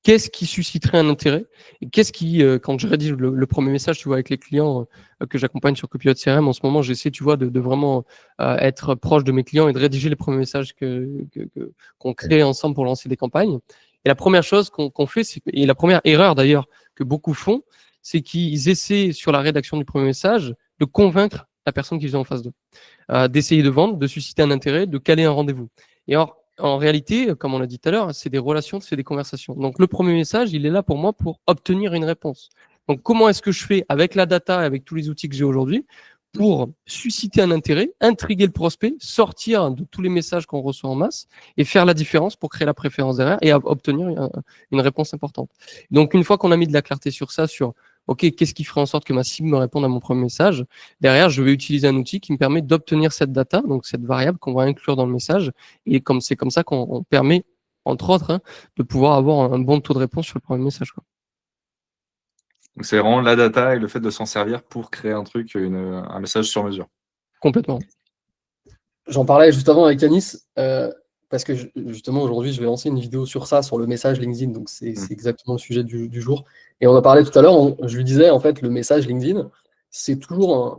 qu'est-ce qui susciterait un intérêt et qu'est-ce qui, quand je rédige le premier message, tu vois, avec les clients que j'accompagne sur Copilot CRM, en ce moment, j'essaie, tu vois, de vraiment être proche de mes clients et de rédiger les premiers messages qu'on crée ensemble pour lancer des campagnes. Et la première chose qu'on fait, et la première erreur d'ailleurs que beaucoup font, c'est qu'ils essaient sur la rédaction du premier message de convaincre la personne qu'ils ont en face d'eux, d'essayer de vendre, de susciter un intérêt, de caler un rendez-vous. Et or, en réalité, comme on l'a dit tout à l'heure, c'est des relations, c'est des conversations. Donc le premier message, il est là pour moi pour obtenir une réponse. Donc comment est-ce que je fais avec la data, avec tous les outils que j'ai aujourd'hui, pour susciter un intérêt, intriguer le prospect, sortir de tous les messages qu'on reçoit en masse et faire la différence pour créer la préférence derrière et obtenir une réponse importante. Donc une fois qu'on a mis de la clarté sur ça, sur OK, qu'est-ce qui ferait en sorte que ma cible me réponde à mon premier message? Derrière, je vais utiliser un outil qui me permet d'obtenir cette data, donc cette variable qu'on va inclure dans le message. Et comme c'est comme ça qu'on permet, entre autres, hein, de pouvoir avoir un bon taux de réponse sur le premier message, quoi. Donc, c'est vraiment la data et le fait de s'en servir pour créer un truc, un message sur mesure. Complètement. J'en parlais juste avant avec Anis, parce que justement aujourd'hui, je vais lancer une vidéo sur ça, sur le message LinkedIn, donc c'est Mm. exactement le sujet du jour. Et on a parlé tout à l'heure, je lui disais, en fait, le message LinkedIn, c'est toujours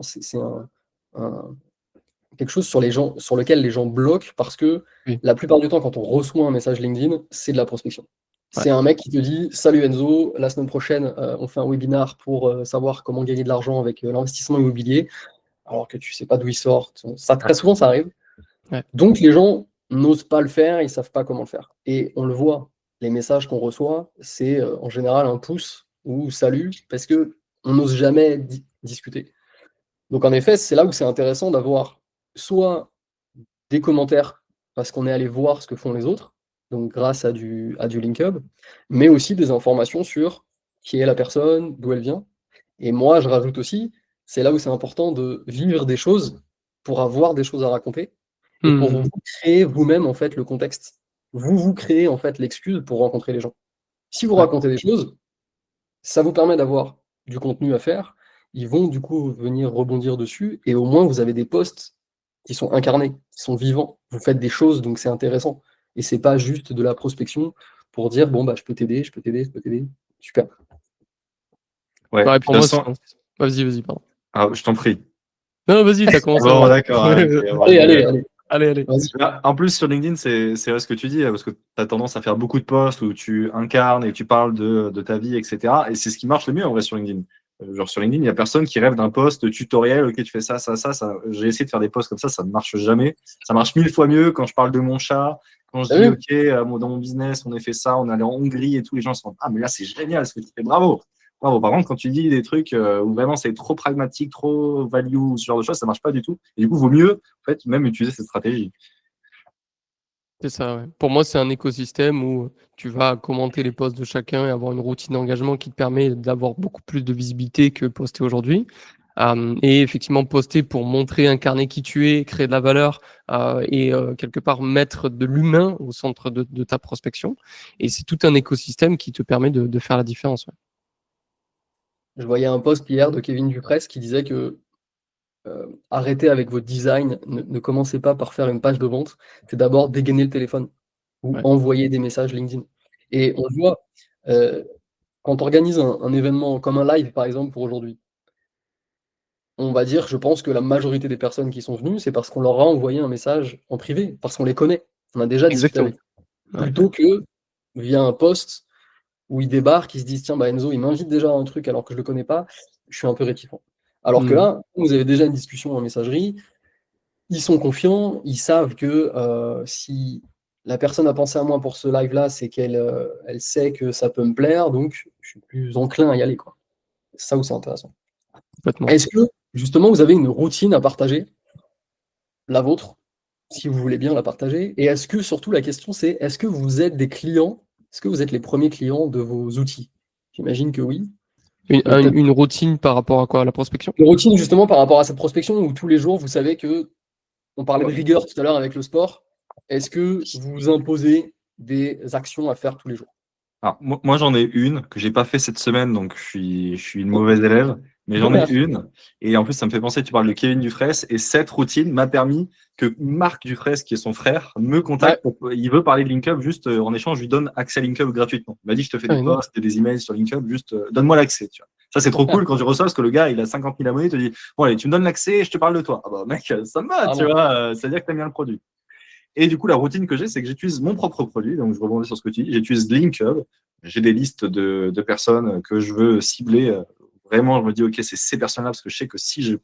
quelque chose sur lequel les gens bloquent parce que Oui. la plupart du temps, quand on reçoit un message LinkedIn, c'est de la prospection. Ouais. C'est un mec qui te dit: Salut Enzo, la semaine prochaine, on fait un webinar pour savoir comment gagner de l'argent avec l'investissement immobilier, alors que tu sais pas d'où il sort. Ça, très souvent, ça arrive. Ouais. Donc, les gens n'osent pas le faire, ils savent pas comment le faire. Et on le voit, les messages qu'on reçoit, c'est en général un pouce ou salut, parce que on n'ose jamais discuter. Donc, en effet, c'est là où c'est intéressant d'avoir soit des commentaires parce qu'on est allé voir ce que font les autres, donc grâce à du link up, mais aussi des informations sur qui est la personne, d'où elle vient. Et moi, je rajoute aussi, c'est là où c'est important de vivre des choses pour avoir des choses à raconter et pour vous créer vous-même en fait le contexte. Vous créez en fait l'excuse pour rencontrer les gens. Si vous Ouais. racontez des choses, ça vous permet d'avoir du contenu à faire. Ils vont du coup venir rebondir dessus et au moins vous avez des posts qui sont incarnés, qui sont vivants. Vous faites des choses, donc c'est intéressant. Et c'est pas juste de la prospection pour dire bon bah je peux t'aider, je peux t'aider, je peux t'aider. Super. Ouais, Ouais, puis pour de moi, toute façon, vas-y, pardon. je t'en prie. Non, vas-y, t'as commencé. Bon, d'accord. Ok, on va Allez, rigoler. allez, allez. Allez. Vas-y. En plus, sur LinkedIn, c'est vrai ce que tu dis, parce que tu as tendance à faire beaucoup de posts où tu incarnes et tu parles de ta vie, etc. Et c'est ce qui marche le mieux en vrai sur LinkedIn. Genre sur LinkedIn, il n'y a personne qui rêve d'un post tutoriel, ok, tu fais ça. J'ai essayé de faire des posts comme ça ne marche jamais. Ça marche 1000 fois mieux quand je parle de mon chat, quand je T'as dis, vu? ok, dans mon business, on a fait ça, on est allé en Hongrie et tout, les gens se disent, ah, mais là, c'est génial ce que tu fais, bravo. Bravo. Par contre, quand tu dis des trucs où vraiment c'est trop pragmatique, trop value, ce genre de choses, ça marche pas du tout. Et du coup, il vaut mieux en fait, même utiliser cette stratégie. C'est ça, ouais. Pour moi, c'est un écosystème où tu vas commenter les posts de chacun et avoir une routine d'engagement qui te permet d'avoir beaucoup plus de visibilité que poster aujourd'hui. Et effectivement, poster pour montrer, incarner qui tu es, créer de la valeur et quelque part mettre de l'humain au centre de ta prospection. Et c'est tout un écosystème qui te permet de faire la différence. Ouais. Je voyais un post hier de Kevin Dufresne qui disait que arrêtez avec votre design, ne commencez pas par faire une page de vente, c'est d'abord dégainer le téléphone ou Ouais. envoyer des messages LinkedIn. Et on le voit, euh, quand on organise un événement comme un live, par exemple, pour aujourd'hui, on va dire, je pense que la majorité des personnes qui sont venues, c'est parce qu'on leur a envoyé un message en privé, parce qu'on les connaît, on a déjà discuté Exactement. avec eux, Ouais. plutôt que via un post où ils débarquent, ils se disent, tiens, bah Enzo, il m'invite déjà à un truc alors que je le connais pas, je suis un peu réticent. Alors que là, vous avez déjà une discussion en messagerie, ils sont confiants, ils savent que si la personne a pensé à moi pour ce live-là, c'est qu'elle elle sait que ça peut me plaire, donc je suis plus enclin à y aller, quoi. C'est ça où c'est intéressant. Complètement. Est-ce que, justement, vous avez une routine à partager, la vôtre, si vous voulez bien la partager? Et est-ce que, surtout, la question, c'est est-ce que vous êtes des clients? Est-ce que vous êtes les premiers clients de vos outils? J'imagine que oui. Mais peut-être Une routine par rapport à quoi? À la prospection? une routine, justement, par rapport à cette prospection où tous les jours, vous savez que on parlait de rigueur tout à l'heure avec le sport. Est-ce que vous vous imposez des actions à faire tous les jours? Alors, moi, j'en ai une que j'ai pas fait cette semaine, donc je suis une mauvaise élève, mais j'en ai une. Et en plus, ça me fait penser, tu parles de Kevin Dufresne, et cette routine m'a permis que Marc Dufresne, qui est son frère, me contacte. Il veut parler de LinkUp, juste en échange, je lui donne accès à LinkUp gratuitement. Il m'a dit, je te fais des posts et des emails sur LinkUp, juste donne-moi l'accès. Tu vois. Ça, c'est trop cool quand je reçois, parce que le gars, il a 50 000 abonnés, il te dit, bon, allez, tu me donnes l'accès et je te parle de toi. Ah bah, mec, ça me va, tu vois, c'est-à-dire que tu aimes bien le produit. Et du coup, la routine que j'ai, c'est que j'utilise mon propre produit. Donc, je rebondis sur ce que tu dis. J'utilise LinkUp. J'ai des listes de personnes que je veux cibler. Vraiment, je me dis, OK, c'est ces personnes-là, parce que je sais que si je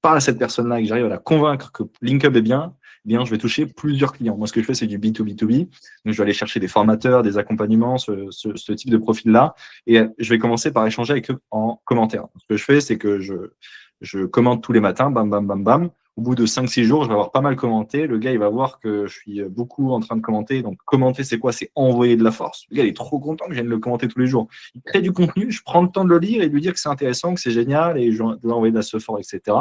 parle à cette personne-là et que j'arrive à la convaincre que LinkUp est bien, eh bien, je vais toucher plusieurs clients. Moi, ce que je fais, c'est du B2B2B. Donc, je vais aller chercher des formateurs, des accompagnements, ce type de profil-là. Et je vais commencer par échanger avec eux en commentaire. Ce que je fais, c'est que je commente tous les matins, bam, bam, bam, bam. Au bout de 5-6 jours, je vais avoir pas mal commenté. Le gars, il va voir que je suis beaucoup en train de commenter. Donc, commenter, c'est quoi? C'est envoyer de la force. Le gars, il est trop content que je vienne le commenter tous les jours. Il crée du contenu, je prends le temps de le lire et de lui dire que c'est intéressant, que c'est génial et je vais envoyer de la support, etc.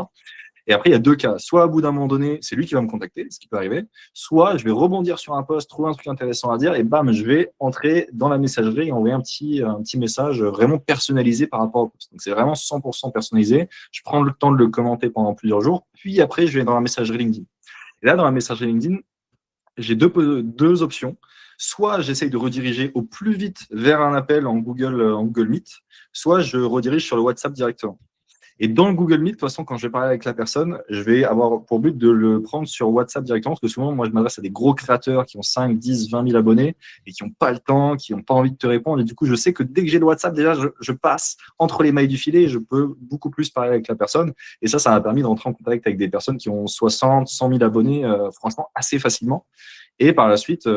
Et après, il y a deux cas. Soit, à bout d'un moment donné, c'est lui qui va me contacter, ce qui peut arriver. Soit, je vais rebondir sur un post, trouver un truc intéressant à dire, et bam, je vais entrer dans la messagerie et envoyer un petit message vraiment personnalisé par rapport au post. Donc, c'est vraiment 100% personnalisé. Je prends le temps de le commenter pendant plusieurs jours. Puis après, je vais dans la messagerie LinkedIn. Et là, dans la messagerie LinkedIn, j'ai deux options. Soit j'essaye de rediriger au plus vite vers un appel en Google Meet, soit je redirige sur le WhatsApp directement. Et dans le Google Meet, de toute façon, quand je vais parler avec la personne, je vais avoir pour but de le prendre sur WhatsApp directement, parce que souvent, moi, je m'adresse à des gros créateurs qui ont 5, 10, 20 000 abonnés et qui n'ont pas le temps, qui n'ont pas envie de te répondre. Et du coup, je sais que dès que j'ai le WhatsApp, déjà, je passe entre les mailles du filet et je peux beaucoup plus parler avec la personne. Et ça m'a permis de rentrer en contact avec des personnes qui ont 60, 100 000 abonnés, franchement, assez facilement. Et par la suite,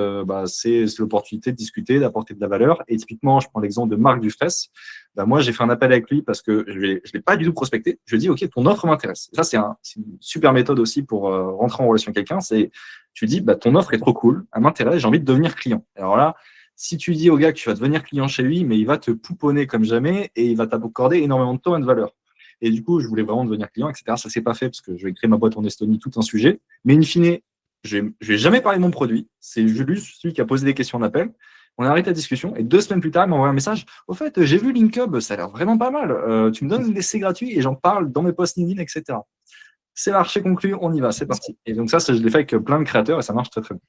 c'est l'opportunité de discuter, d'apporter de la valeur. Et typiquement, je prends l'exemple de Marc Dufresne. Moi, j'ai fait un appel avec lui parce que je ne l'ai pas du tout prospecté. Je lui ai dit, OK, ton offre m'intéresse. Ça, c'est une super méthode aussi pour rentrer en relation avec quelqu'un. C'est, tu dis, ton offre est trop cool, elle m'intéresse, j'ai envie de devenir client. Alors là, si tu dis au gars que tu vas devenir client chez lui, mais il va te pouponner comme jamais et il va t'accorder énormément de temps et de valeur. Et du coup, je voulais vraiment devenir client, etc. Ça ne s'est pas fait parce que je vais créer ma boîte en Estonie, tout un sujet. Mais in fine, je ne vais jamais parler de mon produit. C'est juste celui qui a posé des questions d'appel. On a arrêté la discussion et 2 semaines plus tard, il m'a envoyé un message. Au fait, j'ai vu LinkUp, ça a l'air vraiment pas mal. Tu me donnes l'essai gratuit et j'en parle dans mes posts LinkedIn, etc. C'est marché conclu, on y va, c'est parti. Et donc ça, je l'ai fait avec plein de créateurs et ça marche très très bien.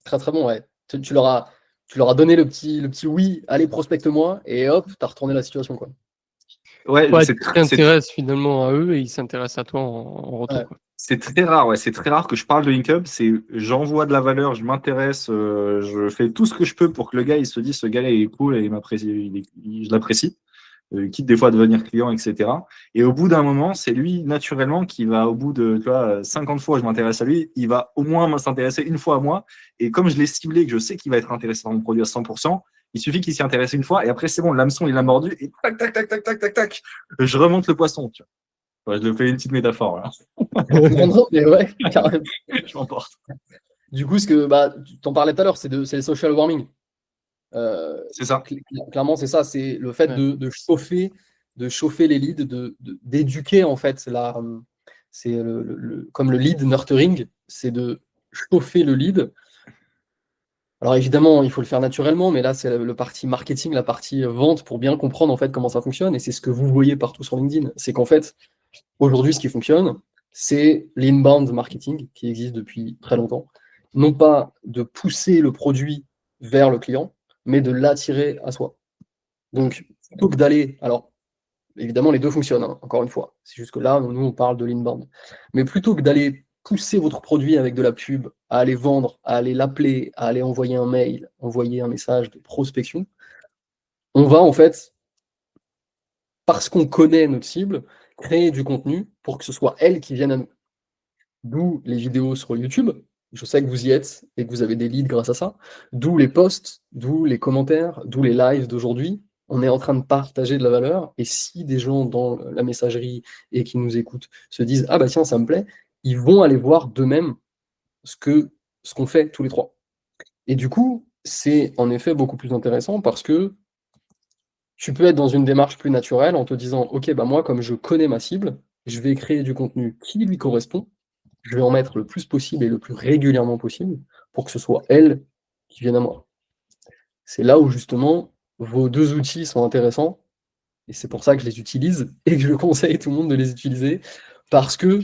Très très bon, ouais. Tu leur as donné le petit oui, allez, prospecte-moi, et hop, tu as retourné la situation, quoi. Ouais, tu t'intéresses finalement à eux et ils s'intéressent à toi en retour. Ouais. Quoi. C'est très rare, ouais. C'est très rare que je parle de LinkUp. J'envoie de la valeur, je m'intéresse, je fais tout ce que je peux pour que le gars il se dise ce gars-là il est cool et il m'apprécie, je l'apprécie. Quitte des fois à devenir client, etc. Et au bout d'un moment, c'est lui naturellement qui va, au bout de 50 fois je m'intéresse à lui, il va au moins s'intéresser une fois à moi. Et comme je l'ai ciblé, que je sais qu'il va être intéressé par mon produit à 100%, il suffit qu'il s'y intéresse une fois et après c'est bon, l'hameçon il a mordu et tac, tac, tac, tac, tac, tac, tac, je remonte le poisson. Tu vois. Je le fais une petite métaphore là. Non, mais ouais, carrément. Je m'emporte. Du coup, tu en parlais tout à l'heure, c'est le social warming. C'est ça. Clairement, c'est ça, c'est le fait de chauffer les leads, d'éduquer en fait c'est comme le lead nurturing, c'est de chauffer le lead. Alors évidemment, il faut le faire naturellement, mais là c'est le parti marketing, la partie vente pour bien comprendre en fait comment ça fonctionne. Et c'est ce que vous voyez partout sur LinkedIn, c'est qu'en fait aujourd'hui ce qui fonctionne, c'est l'inbound marketing qui existe depuis très longtemps. Non pas de pousser le produit vers le client, mais de l'attirer à soi. Donc, plutôt que d'aller. Alors, évidemment, les deux fonctionnent, hein, encore une fois. C'est juste que là, nous, on parle de l'inbound. Mais plutôt que d'aller pousser votre produit avec de la pub, à aller vendre, à aller l'appeler, à aller envoyer un mail, envoyer un message de prospection, on va en fait, parce qu'on connaît notre cible, créer du contenu pour que ce soit elle qui vienne à nous. D'où les vidéos sur YouTube. Je sais que vous y êtes et que vous avez des leads grâce à ça. D'où les posts, d'où les commentaires, d'où les lives d'aujourd'hui. On est en train de partager de la valeur. Et si des gens dans la messagerie et qui nous écoutent se disent « Ah bah tiens, ça me plaît », ils vont aller voir d'eux-mêmes ce qu'on fait tous les trois. Et du coup, c'est en effet beaucoup plus intéressant parce que tu peux être dans une démarche plus naturelle en te disant « Ok, bah moi, comme je connais ma cible, je vais créer du contenu qui lui correspond. Je vais en mettre le plus possible et le plus régulièrement possible pour que ce soit elle qui vienne à moi. » C'est là où justement vos deux outils sont intéressants et c'est pour ça que je les utilise et que je conseille tout le monde de les utiliser parce que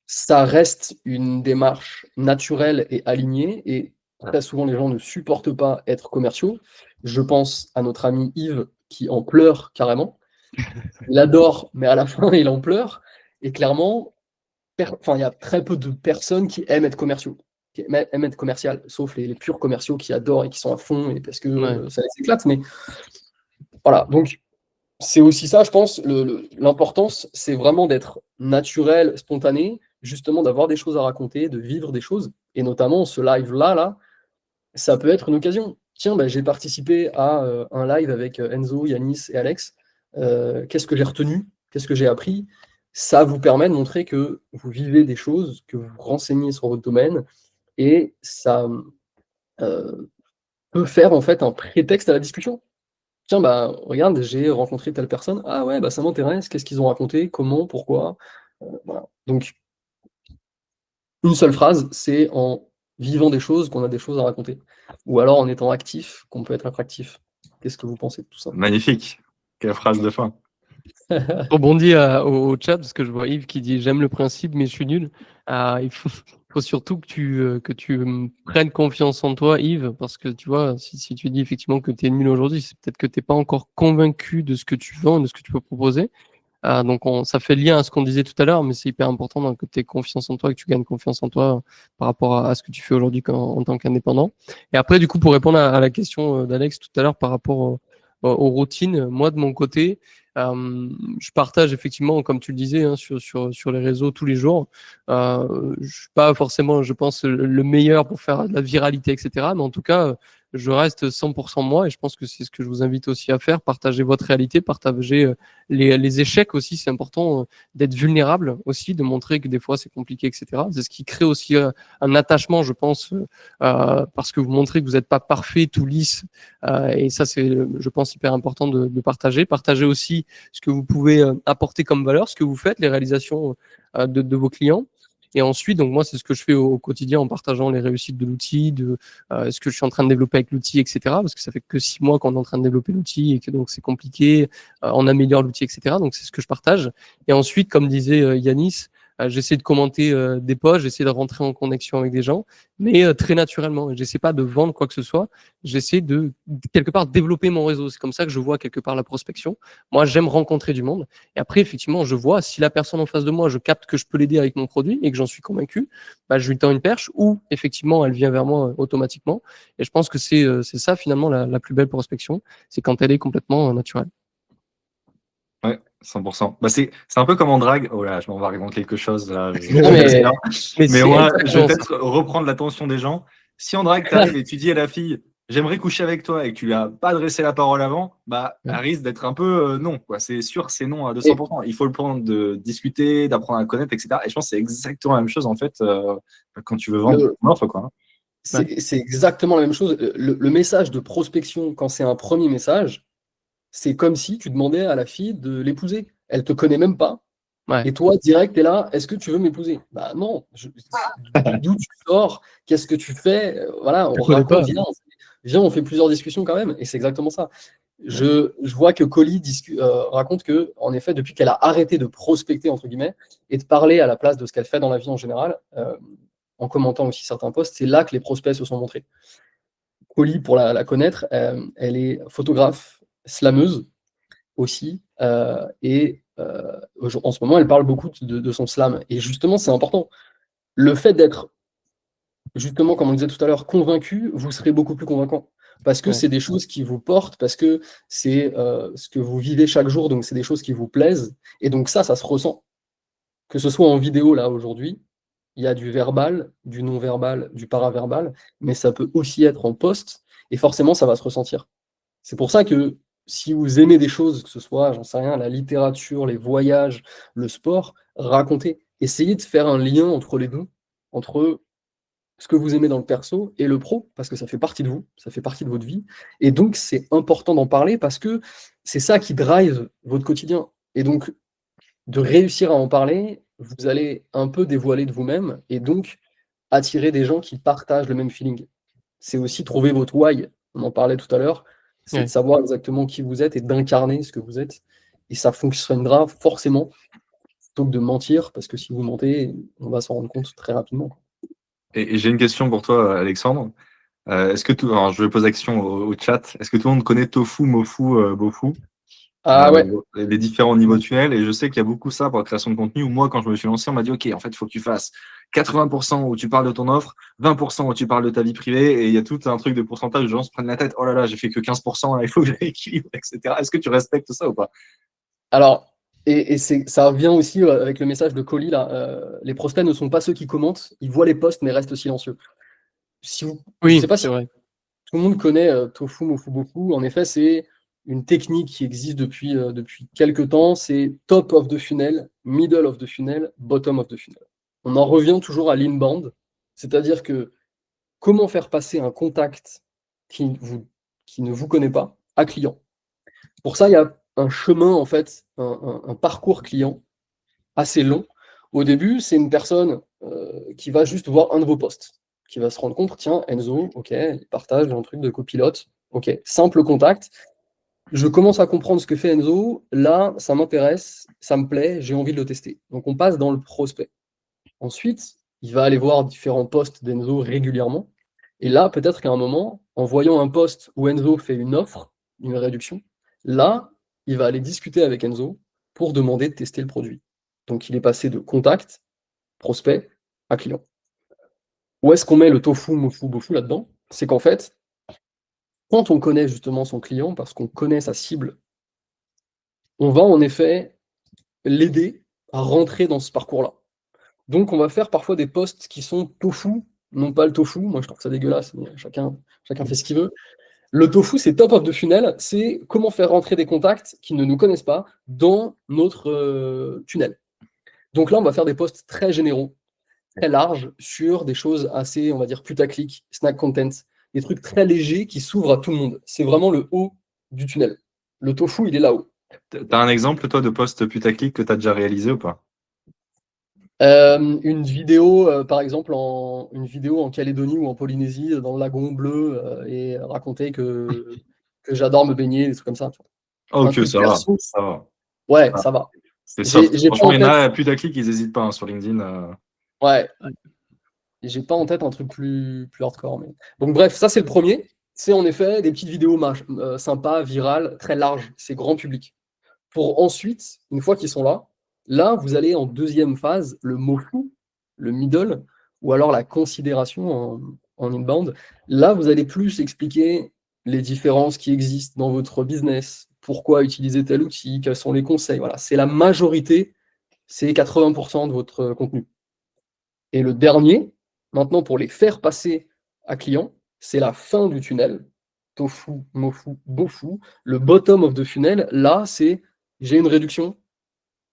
ça reste une démarche naturelle et alignée et très souvent les gens ne supportent pas être commerciaux. Je pense à notre ami Yves qui en pleure carrément. Il adore, mais à la fin il en pleure et clairement il y a très peu de personnes qui aiment être commerciaux, qui aiment être commercial, sauf les purs commerciaux qui adorent et qui sont à fond et parce que ça les éclate. Mais voilà, donc c'est aussi ça, je pense, l'importance, c'est vraiment d'être naturel, spontané, justement d'avoir des choses à raconter, de vivre des choses. Et notamment, ce live-là, ça peut être une occasion. Tiens, j'ai participé à un live avec Enzo, Yanis et Alex. Qu'est-ce que j'ai retenu? Qu'est-ce que j'ai appris? Ça vous permet de montrer que vous vivez des choses, que vous vous renseignez sur votre domaine, et ça peut faire en fait un prétexte à la discussion. Tiens, regarde, j'ai rencontré telle personne. Ah ouais, ça m'intéresse. Qu'est-ce qu'ils ont raconté? Comment? Pourquoi? Voilà. Donc, une seule phrase, c'est en vivant des choses qu'on a des choses à raconter. Ou alors en étant actif, qu'on peut être attractif. Qu'est-ce que vous pensez de tout ça? Magnifique. Quelle phrase de fin. Je rebondis au chat parce que je vois Yves qui dit « J'aime le principe, mais je suis nul ». faut surtout que tu prennes confiance en toi, Yves, parce que tu vois, si tu dis effectivement que tu es nul aujourd'hui, c'est peut-être que tu n'es pas encore convaincu de ce que tu vends, de ce que tu peux proposer. Donc ça fait lien à ce qu'on disait tout à l'heure, mais c'est hyper important donc, que tu aies confiance en toi, que tu gagnes confiance en toi par rapport à ce que tu fais aujourd'hui en tant qu'indépendant. Et après, du coup, pour répondre à la question d'Alex tout à l'heure par rapport aux routines, moi de mon côté, je partage effectivement, comme tu le disais, hein, sur les réseaux tous les jours. Je suis pas forcément, je pense, le meilleur pour faire de la viralité, etc. Mais en tout cas, je reste 100% moi et je pense que c'est ce que je vous invite aussi à faire. Partager votre réalité, partager les échecs aussi. C'est important d'être vulnérable aussi, de montrer que des fois c'est compliqué, etc. C'est ce qui crée aussi un attachement, je pense, parce que vous montrez que vous n'êtes pas parfait, tout lisse. Et ça, c'est, je pense, hyper important de partager. Partager aussi ce que vous pouvez apporter comme valeur, ce que vous faites, les réalisations de vos clients. Et ensuite, donc moi, c'est ce que je fais au quotidien en partageant les réussites de l'outil, ce que je suis en train de développer avec l'outil, etc. Parce que ça fait que 6 mois qu'on est en train de développer l'outil et que donc c'est compliqué, on améliore l'outil, etc. Donc c'est ce que je partage. Et ensuite, comme disait Yanis, j'essaie de commenter des posts, j'essaie de rentrer en connexion avec des gens, mais très naturellement. J'essaie pas de vendre quoi que ce soit. J'essaie de quelque part développer mon réseau. C'est comme ça que je vois quelque part la prospection. Moi, j'aime rencontrer du monde. Et après, effectivement, je vois si la personne en face de moi, je capte que je peux l'aider avec mon produit et que j'en suis convaincu, bah, je lui tends une perche ou effectivement, elle vient vers moi automatiquement. Et je pense que c'est ça finalement la plus belle prospection, c'est quand elle est complètement naturelle. Ouais, 100%. Bah, c'est un peu comme en drague. Oh là, je m'en vais dans quelque chose. Là, Non, mais Mais mais c'est moi, je vais exactement ça. peut-être reprendre l'attention des gens. Si en drague, tu arrives et tu dis à la fille, j'aimerais coucher avec toi et que tu lui as pas adressé la parole avant, bah, elle risque d'être un peu non, quoi. C'est sûr, c'est non à 200%. Il faut le prendre de discuter, d'apprendre à connaître, etc. Et je pense que c'est exactement la même chose, en fait, quand tu veux vendre ton offre, quoi. C'est exactement la même chose. Le message de prospection, quand c'est un premier message, c'est comme si tu demandais à la fille de l'épouser. Elle te connaît même pas. Ouais. Et toi, direct, tu es là, est-ce que tu veux m'épouser? Bah non, d'où tu sors, qu'est-ce que tu fais? Voilà, on connais pas. raconte, viens, on fait plusieurs discussions quand même, et c'est exactement ça. Je vois que Colly raconte que, en effet, depuis qu'elle a arrêté de prospecter, entre guillemets, et de parler à la place de ce qu'elle fait dans la vie en général, en commentant aussi certains posts, c'est là que les prospects se sont montrés. Colly, pour la connaître, elle est photographe, slameuse aussi, et en ce moment, elle parle beaucoup de son slam. Et justement, c'est important. Le fait d'être, justement, comme on disait tout à l'heure, convaincu, vous serez beaucoup plus convaincant. Parce que Ouais. c'est des choses qui vous portent, parce que c'est ce que vous vivez chaque jour, donc c'est des choses qui vous plaisent. Et donc ça se ressent. Que ce soit en vidéo, là, aujourd'hui, il y a du verbal, du non-verbal, du paraverbal, mais ça peut aussi être en post, et forcément, ça va se ressentir. C'est pour ça que si vous aimez des choses, que ce soit, j'en sais rien, la littérature, les voyages, le sport, racontez. Essayez de faire un lien entre les deux, entre ce que vous aimez dans le perso et le pro, parce que ça fait partie de vous, ça fait partie de votre vie. Et donc, c'est important d'en parler parce que c'est ça qui drive votre quotidien. Et donc, de réussir à en parler, vous allez un peu dévoiler de vous-même et donc attirer des gens qui partagent le même feeling. C'est aussi trouver votre why. On en parlait tout à l'heure. C'est de Ouais. savoir exactement qui vous êtes et d'incarner ce que vous êtes. Et ça fonctionnera forcément plutôt que de mentir, parce que si vous mentez, on va s'en rendre compte très rapidement. Et j'ai une question pour toi, Alexandre. Est-ce que alors, je vais poser la question au chat. Est-ce que tout le monde connaît Tofu, Mofu, Bofu? Ah ouais, Les différents niveaux de tunnel. Et je sais qu'il y a beaucoup ça pour la création de contenu où moi, quand je me suis lancé, on m'a dit, OK, en fait, il faut que tu fasses 80% où tu parles de ton offre, 20% où tu parles de ta vie privée. Et il y a tout un truc de pourcentage où les gens se prennent la tête. Oh là là, j'ai fait que 15%, là, il faut que j'équilibre, etc. Est-ce que tu respectes ça ou pas? alors, ça revient aussi avec le message de Colly, là. Les prospects ne sont pas ceux qui commentent, ils voient les posts mais restent silencieux. Je ne Oui, sais pas c'est si vrai. tout le monde connaît Tofu Mofu Bofu. En effet, c'est une technique qui existe depuis quelques temps. C'est top of the funnel, middle of the funnel, bottom of the funnel. On en revient toujours à l'inbound, c'est-à-dire que comment faire passer un contact qui ne vous connaît pas à client. Pour ça, il y a un chemin, en fait, un parcours client assez long. Au début, c'est une personne qui va juste voir un de vos posts, qui va se rendre compte, tiens, Enzo, ok, il partage un truc de copilote, ok, simple contact. Je commence à comprendre ce que fait Enzo, là, ça m'intéresse, ça me plaît, j'ai envie de le tester. Donc on passe dans le prospect. Ensuite, il va aller voir différents posts d'Enzo régulièrement. Et là, peut-être qu'à un moment, en voyant un post où Enzo fait une offre, une réduction, là, il va aller discuter avec Enzo pour demander de tester le produit. Donc, il est passé de contact, prospect, à client. Où est-ce qu'on met le tofu, mofu, bofu là-dedans? C'est qu'en fait, quand on connaît justement son client, parce qu'on connaît sa cible, on va en effet l'aider à rentrer dans ce parcours-là. Donc, on va faire parfois des posts qui sont tofu, non pas le tofu. Moi, je trouve ça dégueulasse, mais chacun fait ce qu'il veut. Le tofu, c'est top of the funnel. C'est comment faire rentrer des contacts qui ne nous connaissent pas dans notre tunnel. Donc là, on va faire des posts très généraux, très larges, sur des choses assez, on va dire, putaclic, snack content, des trucs très légers qui s'ouvrent à tout le monde. C'est vraiment le haut du tunnel. Le tofu, il est là-haut. T'as un exemple, toi, de post putaclic que t'as déjà réalisé ou pas? Une vidéo, par exemple, une vidéo en Calédonie ou en Polynésie, dans le lagon bleu, et raconter que j'adore me baigner, des trucs comme ça. Tu vois. Un Ok, truc ça va. perso, Ça va. ouais, ça va. C'est soft. J'ai pas Franchement, en il y en tête, a putaclic, ils n'hésitent pas sur LinkedIn. ouais, j'ai pas en tête un truc plus hardcore. Mais... Donc bref, ça c'est le premier. C'est en effet des petites vidéos sympas, virales, très larges. C'est grand public. Pour ensuite, une fois qu'ils sont là, vous allez en deuxième phase, le mofu, le middle, ou alors la considération en inbound. Là, vous allez plus expliquer les différences qui existent dans votre business, pourquoi utiliser tel outil, quels sont les conseils. Voilà, c'est la majorité, c'est 80% de votre contenu. Et le dernier, maintenant pour les faire passer à client, c'est la fin du tunnel. Tofu, mofu, bofu. Le bottom of the funnel, là, c'est j'ai une réduction,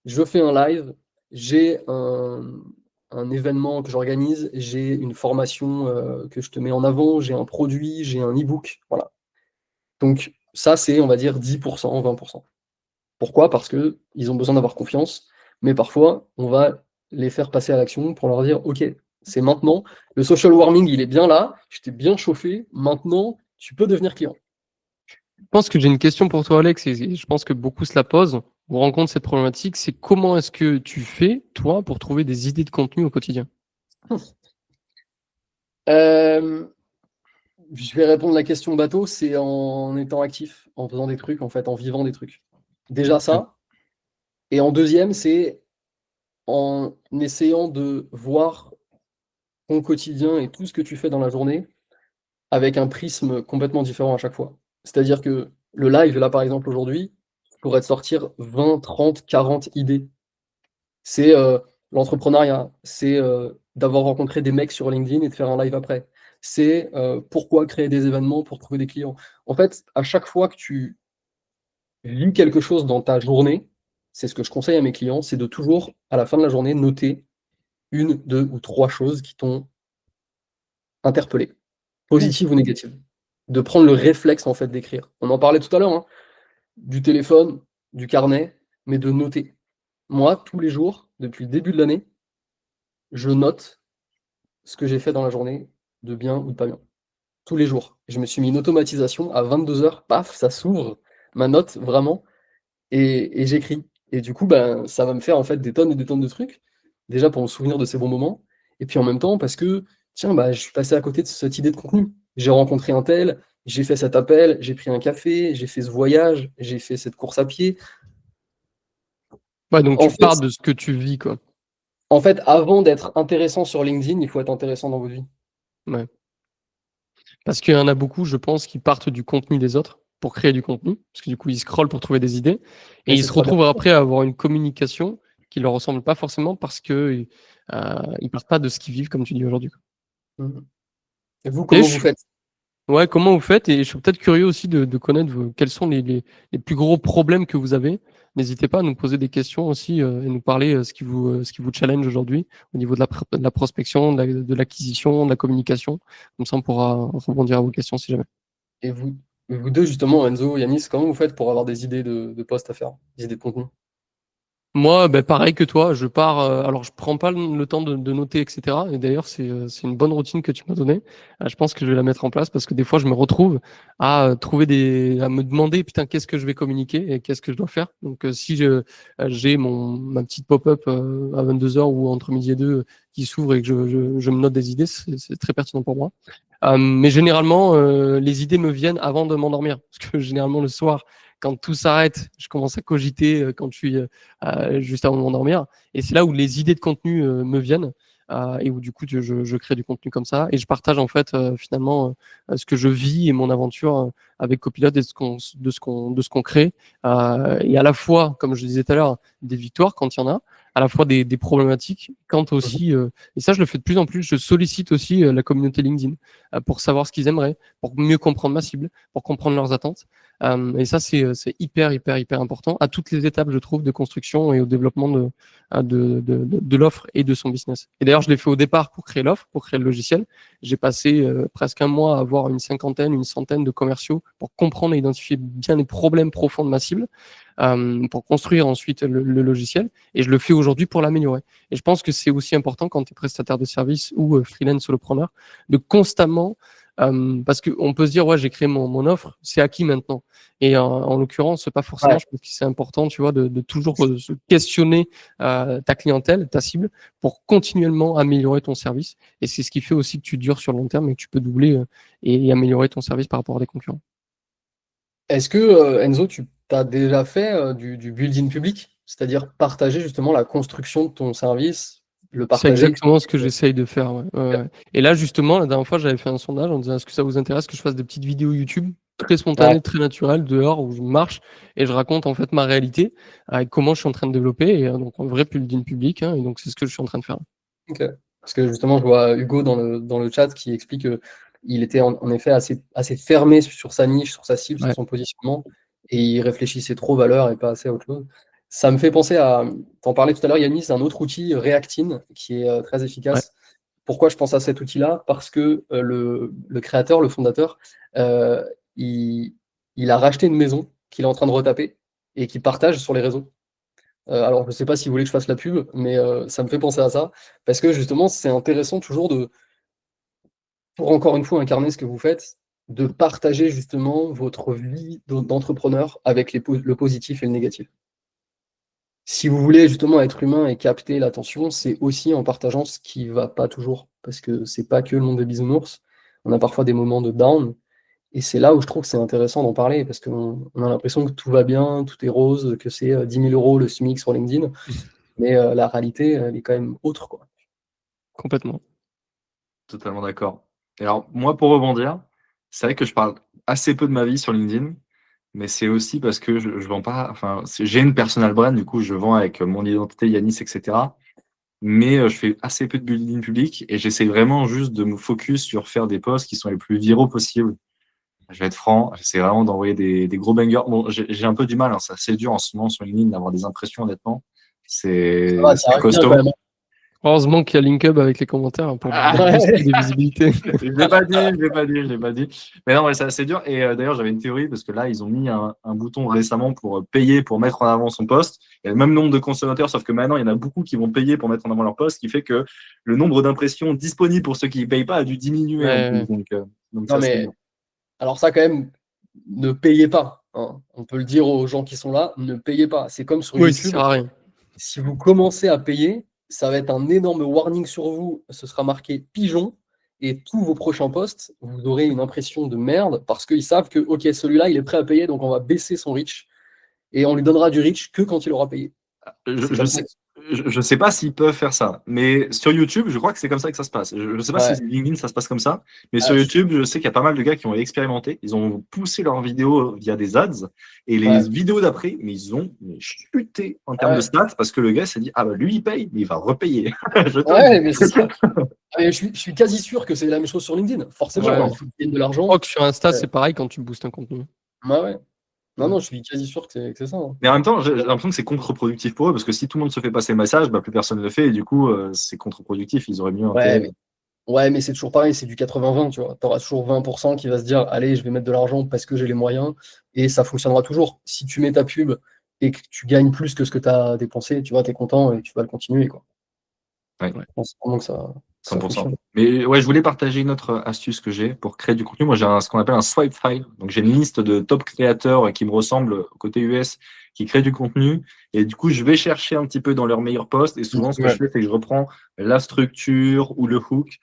je fais un live, j'ai un événement que j'organise, j'ai une formation que je te mets en avant, j'ai un produit, j'ai un e-book. Voilà. Donc ça, c'est, on va dire, 10%, 20%. Pourquoi? Parce qu'ils ont besoin d'avoir confiance, mais parfois, on va les faire passer à l'action pour leur dire, OK, c'est maintenant, le social warming, il est bien là, je t'ai bien chauffé, maintenant, tu peux devenir client. Je pense que j'ai une question pour toi, Alex, et je pense que beaucoup se la posent ou rencontrent cette problématique. C'est comment est-ce que tu fais, toi, pour trouver des idées de contenu au quotidien? Euh, je vais répondre à la question bateau, c'est en étant actif, en faisant des trucs, en fait, en vivant des trucs. Déjà ça. Et en deuxième, c'est en essayant de voir ton quotidien et tout ce que tu fais dans la journée avec un prisme complètement différent à chaque fois. C'est-à-dire que le live, là, par exemple, aujourd'hui, pourrait te sortir 20, 30, 40 idées. C'est l'entrepreneuriat, c'est d'avoir rencontré des mecs sur LinkedIn et de faire un live après. C'est pourquoi créer des événements pour trouver des clients. En fait, à chaque fois que tu lis quelque chose dans ta journée, c'est ce que je conseille à mes clients, c'est de toujours, à la fin de la journée, noter une, deux ou trois choses qui t'ont interpellé, positives ou négatives. De prendre le réflexe, en fait, d'écrire. On en parlait tout à l'heure, hein, du téléphone, du carnet, mais de noter. Moi, tous les jours, depuis le début de l'année, je note ce que j'ai fait dans la journée, de bien ou de pas bien. Tous les jours. Je me suis mis une automatisation à 22h, paf, ça s'ouvre, ma note, vraiment, et j'écris. Et du coup, ben, ça va me faire en fait des tonnes et des tonnes de trucs, déjà pour me souvenir de ces bons moments, et puis en même temps parce que, tiens, bah, je suis passé à côté de cette idée de contenu. J'ai rencontré un tel, j'ai fait cet appel, j'ai pris un café, j'ai fait ce voyage, j'ai fait cette course à pied. Ouais, donc En tu fait, pars de ce que tu vis, quoi. en fait, avant d'être intéressant sur LinkedIn, il faut être intéressant dans votre vie. Ouais. Parce qu'il y en a beaucoup, je pense, qui partent du contenu des autres pour créer du contenu, parce que du coup, ils scrollent pour trouver des idées, et Mais ils c'est se très bien. retrouvent après à avoir une communication qui leur ressemble pas forcément parce que ils partent pas de ce qu'ils vivent, comme tu dis aujourd'hui. Mhm. Et vous, Et comment vous faites? ouais, comment vous faites? Et je suis peut-être curieux aussi de connaître quels sont les plus gros problèmes que vous avez. N'hésitez pas à nous poser des questions aussi et nous parler ce qui vous challenge aujourd'hui au niveau de la prospection, de l'acquisition, de la communication. Comme ça, on pourra rebondir à vos questions si jamais. Et vous deux, justement, Enzo, Yanis, comment vous faites pour avoir des idées de posts à faire, des idées de contenu? Moi, pareil que toi, je pars. Alors, je prends pas le temps de noter, etc. Et d'ailleurs, c'est une bonne routine que tu m'as donnée. Je pense que je vais la mettre en place parce que des fois, je me retrouve à à me demander, putain, qu'est-ce que je vais communiquer et qu'est-ce que je dois faire. Donc, si j'ai ma petite pop-up à 22h ou entre midi et 2 qui s'ouvre et que je me note des idées, c'est très pertinent pour moi. Mais généralement, les idées me viennent avant de m'endormir parce que généralement le soir, quand tout s'arrête, je commence à cogiter quand je suis juste avant de m'endormir. Et c'est là où les idées de contenu me viennent et où du coup je crée du contenu comme ça et je partage en fait finalement ce que je vis et mon aventure avec Copilot et de ce qu'on crée. Et à la fois, comme je disais tout à l'heure, des victoires quand il y en a, à la fois des problématiques, quand aussi, et ça je le fais de plus en plus, je sollicite aussi la communauté LinkedIn pour savoir ce qu'ils aimeraient, pour mieux comprendre ma cible, pour comprendre leurs attentes. Et ça, c'est hyper, hyper, hyper important à toutes les étapes, je trouve, de construction et au développement de l'offre et de son business. Et d'ailleurs, je l'ai fait au départ pour créer l'offre, pour créer le logiciel. J'ai passé presque un mois à avoir une cinquantaine, une centaine de commerciaux pour comprendre et identifier bien les problèmes profonds de ma cible, pour construire ensuite le logiciel. Et je le fais aujourd'hui pour l'améliorer. Et je pense que c'est aussi important quand tu es prestataire de service ou freelance solopreneur de constamment parce qu'on peut se dire, ouais, j'ai créé mon offre, c'est acquis maintenant. Et en l'occurrence, pas forcément. Ouais. Je pense que c'est important, tu vois, de toujours se questionner ta clientèle, ta cible, pour continuellement améliorer ton service. Et c'est ce qui fait aussi que tu dures sur le long terme et que tu peux doubler et améliorer ton service par rapport à des concurrents. Est-ce que, Enzo, tu as déjà fait du building public? C'est-à-dire partager justement la construction de ton service, le C'est partager. exactement ce que j'essaye de faire. Ouais. Ouais, ouais. Et là, justement, la dernière fois, j'avais fait un sondage en disant est-ce que ça vous intéresse que je fasse des petites vidéos YouTube très Ouais, spontanées, très naturelles, dehors, où je marche et je raconte en fait ma réalité avec comment je suis en train de développer. Et donc, en vrai, building public. Hein, et donc, c'est ce que je suis en train de faire. ok. Parce que justement, je vois Hugo dans le chat qui explique qu'il était en effet assez fermé sur sa niche, sur sa cible, sur Ouais, son positionnement, et il réfléchissait trop aux valeurs et pas assez à autre chose. Ça me fait penser à, t'en parlais tout à l'heure, Yannis, un autre outil, Reactine, qui est très ouais. efficace. Pourquoi je pense à cet outil-là? Parce que le créateur, le fondateur, euh, il, il a racheté une maison qu'il est en train de retaper et qu'il partage sur les réseaux. Alors, je ne sais pas si vous voulez que je fasse la pub, mais ça me fait penser à ça, parce que justement, c'est intéressant toujours pour encore une fois incarner ce que vous faites, de partager justement votre vie d'entrepreneur avec le positif et le négatif. Si vous voulez justement être humain et capter l'attention, c'est aussi en partageant ce qui ne va pas toujours, parce que c'est pas que le monde des bisounours. On a parfois des moments de down, et c'est là où je trouve que c'est intéressant d'en parler, parce qu'on a l'impression que tout va bien, tout est rose, que c'est 10 000 euros le SMIC sur LinkedIn. Mais la réalité, elle est quand même autre, quoi. Complètement. Totalement d'accord. Et alors, moi, pour rebondir, c'est vrai que je parle assez peu de ma vie sur LinkedIn, mais c'est aussi parce que je vends pas, enfin, j'ai une personal brand, du coup, je vends avec mon identité Yanis, etc. Mais je fais assez peu de building public et j'essaie vraiment juste de me focus sur faire des posts qui sont les plus viraux possibles. Je vais être franc, j'essaie vraiment d'envoyer des gros bangers. Bon, j'ai un peu du mal, hein, c'est assez dur en ce moment sur LinkedIn d'avoir des impressions, honnêtement. Ça va, ça C'est arrive bien quand costaud. même. Heureusement qu'il y a LinkUp avec les commentaires hein, pour booster Ouais. des visibilités. Je l'ai pas dit, je l'ai pas dit, je l'ai pas dit. Mais non, ouais, c'est assez dur. Et d'ailleurs, j'avais une théorie parce que là, ils ont mis un bouton récemment pour payer pour mettre en avant son poste. Il y a le même nombre de consommateurs, sauf que maintenant, il y en a beaucoup qui vont payer pour mettre en avant leur poste, ce qui fait que le nombre d'impressions disponibles pour ceux qui ne payent pas a dû diminuer en plus. Ouais, Donc Non, ça, c'est mais bien. alors ça, quand même, ne payez pas, hein. On peut le dire aux gens qui sont là, ne payez pas. C'est comme sur oui, ça YouTube. sert à rien. Si vous commencez à payer, ça va être un énorme warning sur vous. Ce sera marqué pigeon. Et tous vos prochains posts, vous aurez une impression de merde parce qu'ils savent que, OK, celui-là, il est prêt à payer, donc on va baisser son reach. Et on lui donnera du reach que quand il aura payé. Je, C'est je comme ça. sais, je sais pas s'ils peuvent faire ça, mais sur YouTube, je crois que c'est comme ça que ça se passe. Je ne sais pas si Ouais. LinkedIn ça se passe comme ça, mais sur Ah, YouTube, je sais qu'il y a pas mal de gars qui ont expérimenté. Ils ont poussé leurs vidéos via des ads et les ouais. vidéos d'après, mais ils ont chuté en Ah termes de ouais. stats parce que le gars s'est dit ah bah lui il paye, mais il va repayer. Je te le dis. Ouais, mais c'est ça. Ah, mais je suis quasi sûr que c'est la même chose sur LinkedIn. Forcément, Ouais. il faut qu'ils gagnent de Je crois l'argent. que sur Insta, Ouais. c'est pareil quand tu boostes un contenu. Ouais, ouais. Non, Ouais. non, je suis quasi sûr que c'est ça, hein. Mais en même temps, j'ai l'impression que c'est contre-productif pour eux parce que si tout le monde se fait passer le message, bah, plus personne ne le fait et du coup, c'est contre-productif. Ils auraient mieux Ouais, intérêt. ouais, mais c'est toujours pareil, c'est du 80-20, tu vois. Tu auras toujours 20% qui va se dire, allez, je vais mettre de l'argent parce que j'ai les moyens, et ça fonctionnera toujours. Si tu mets ta pub et que tu gagnes plus que ce que tu as dépensé, tu vois, tu es content et tu vas le continuer, quoi. Ouais. Je pense vraiment que ça 100%. fonctionne. Mais ouais, je voulais partager une autre astuce que j'ai pour créer du contenu. Moi, j'ai ce qu'on appelle un swipe file. Donc, j'ai une liste de top créateurs qui me ressemblent côté US, qui créent du contenu. Et du coup, je vais chercher un petit peu dans leurs meilleurs posts. Et souvent, ce que je fais, c'est que je reprends la structure ou le hook.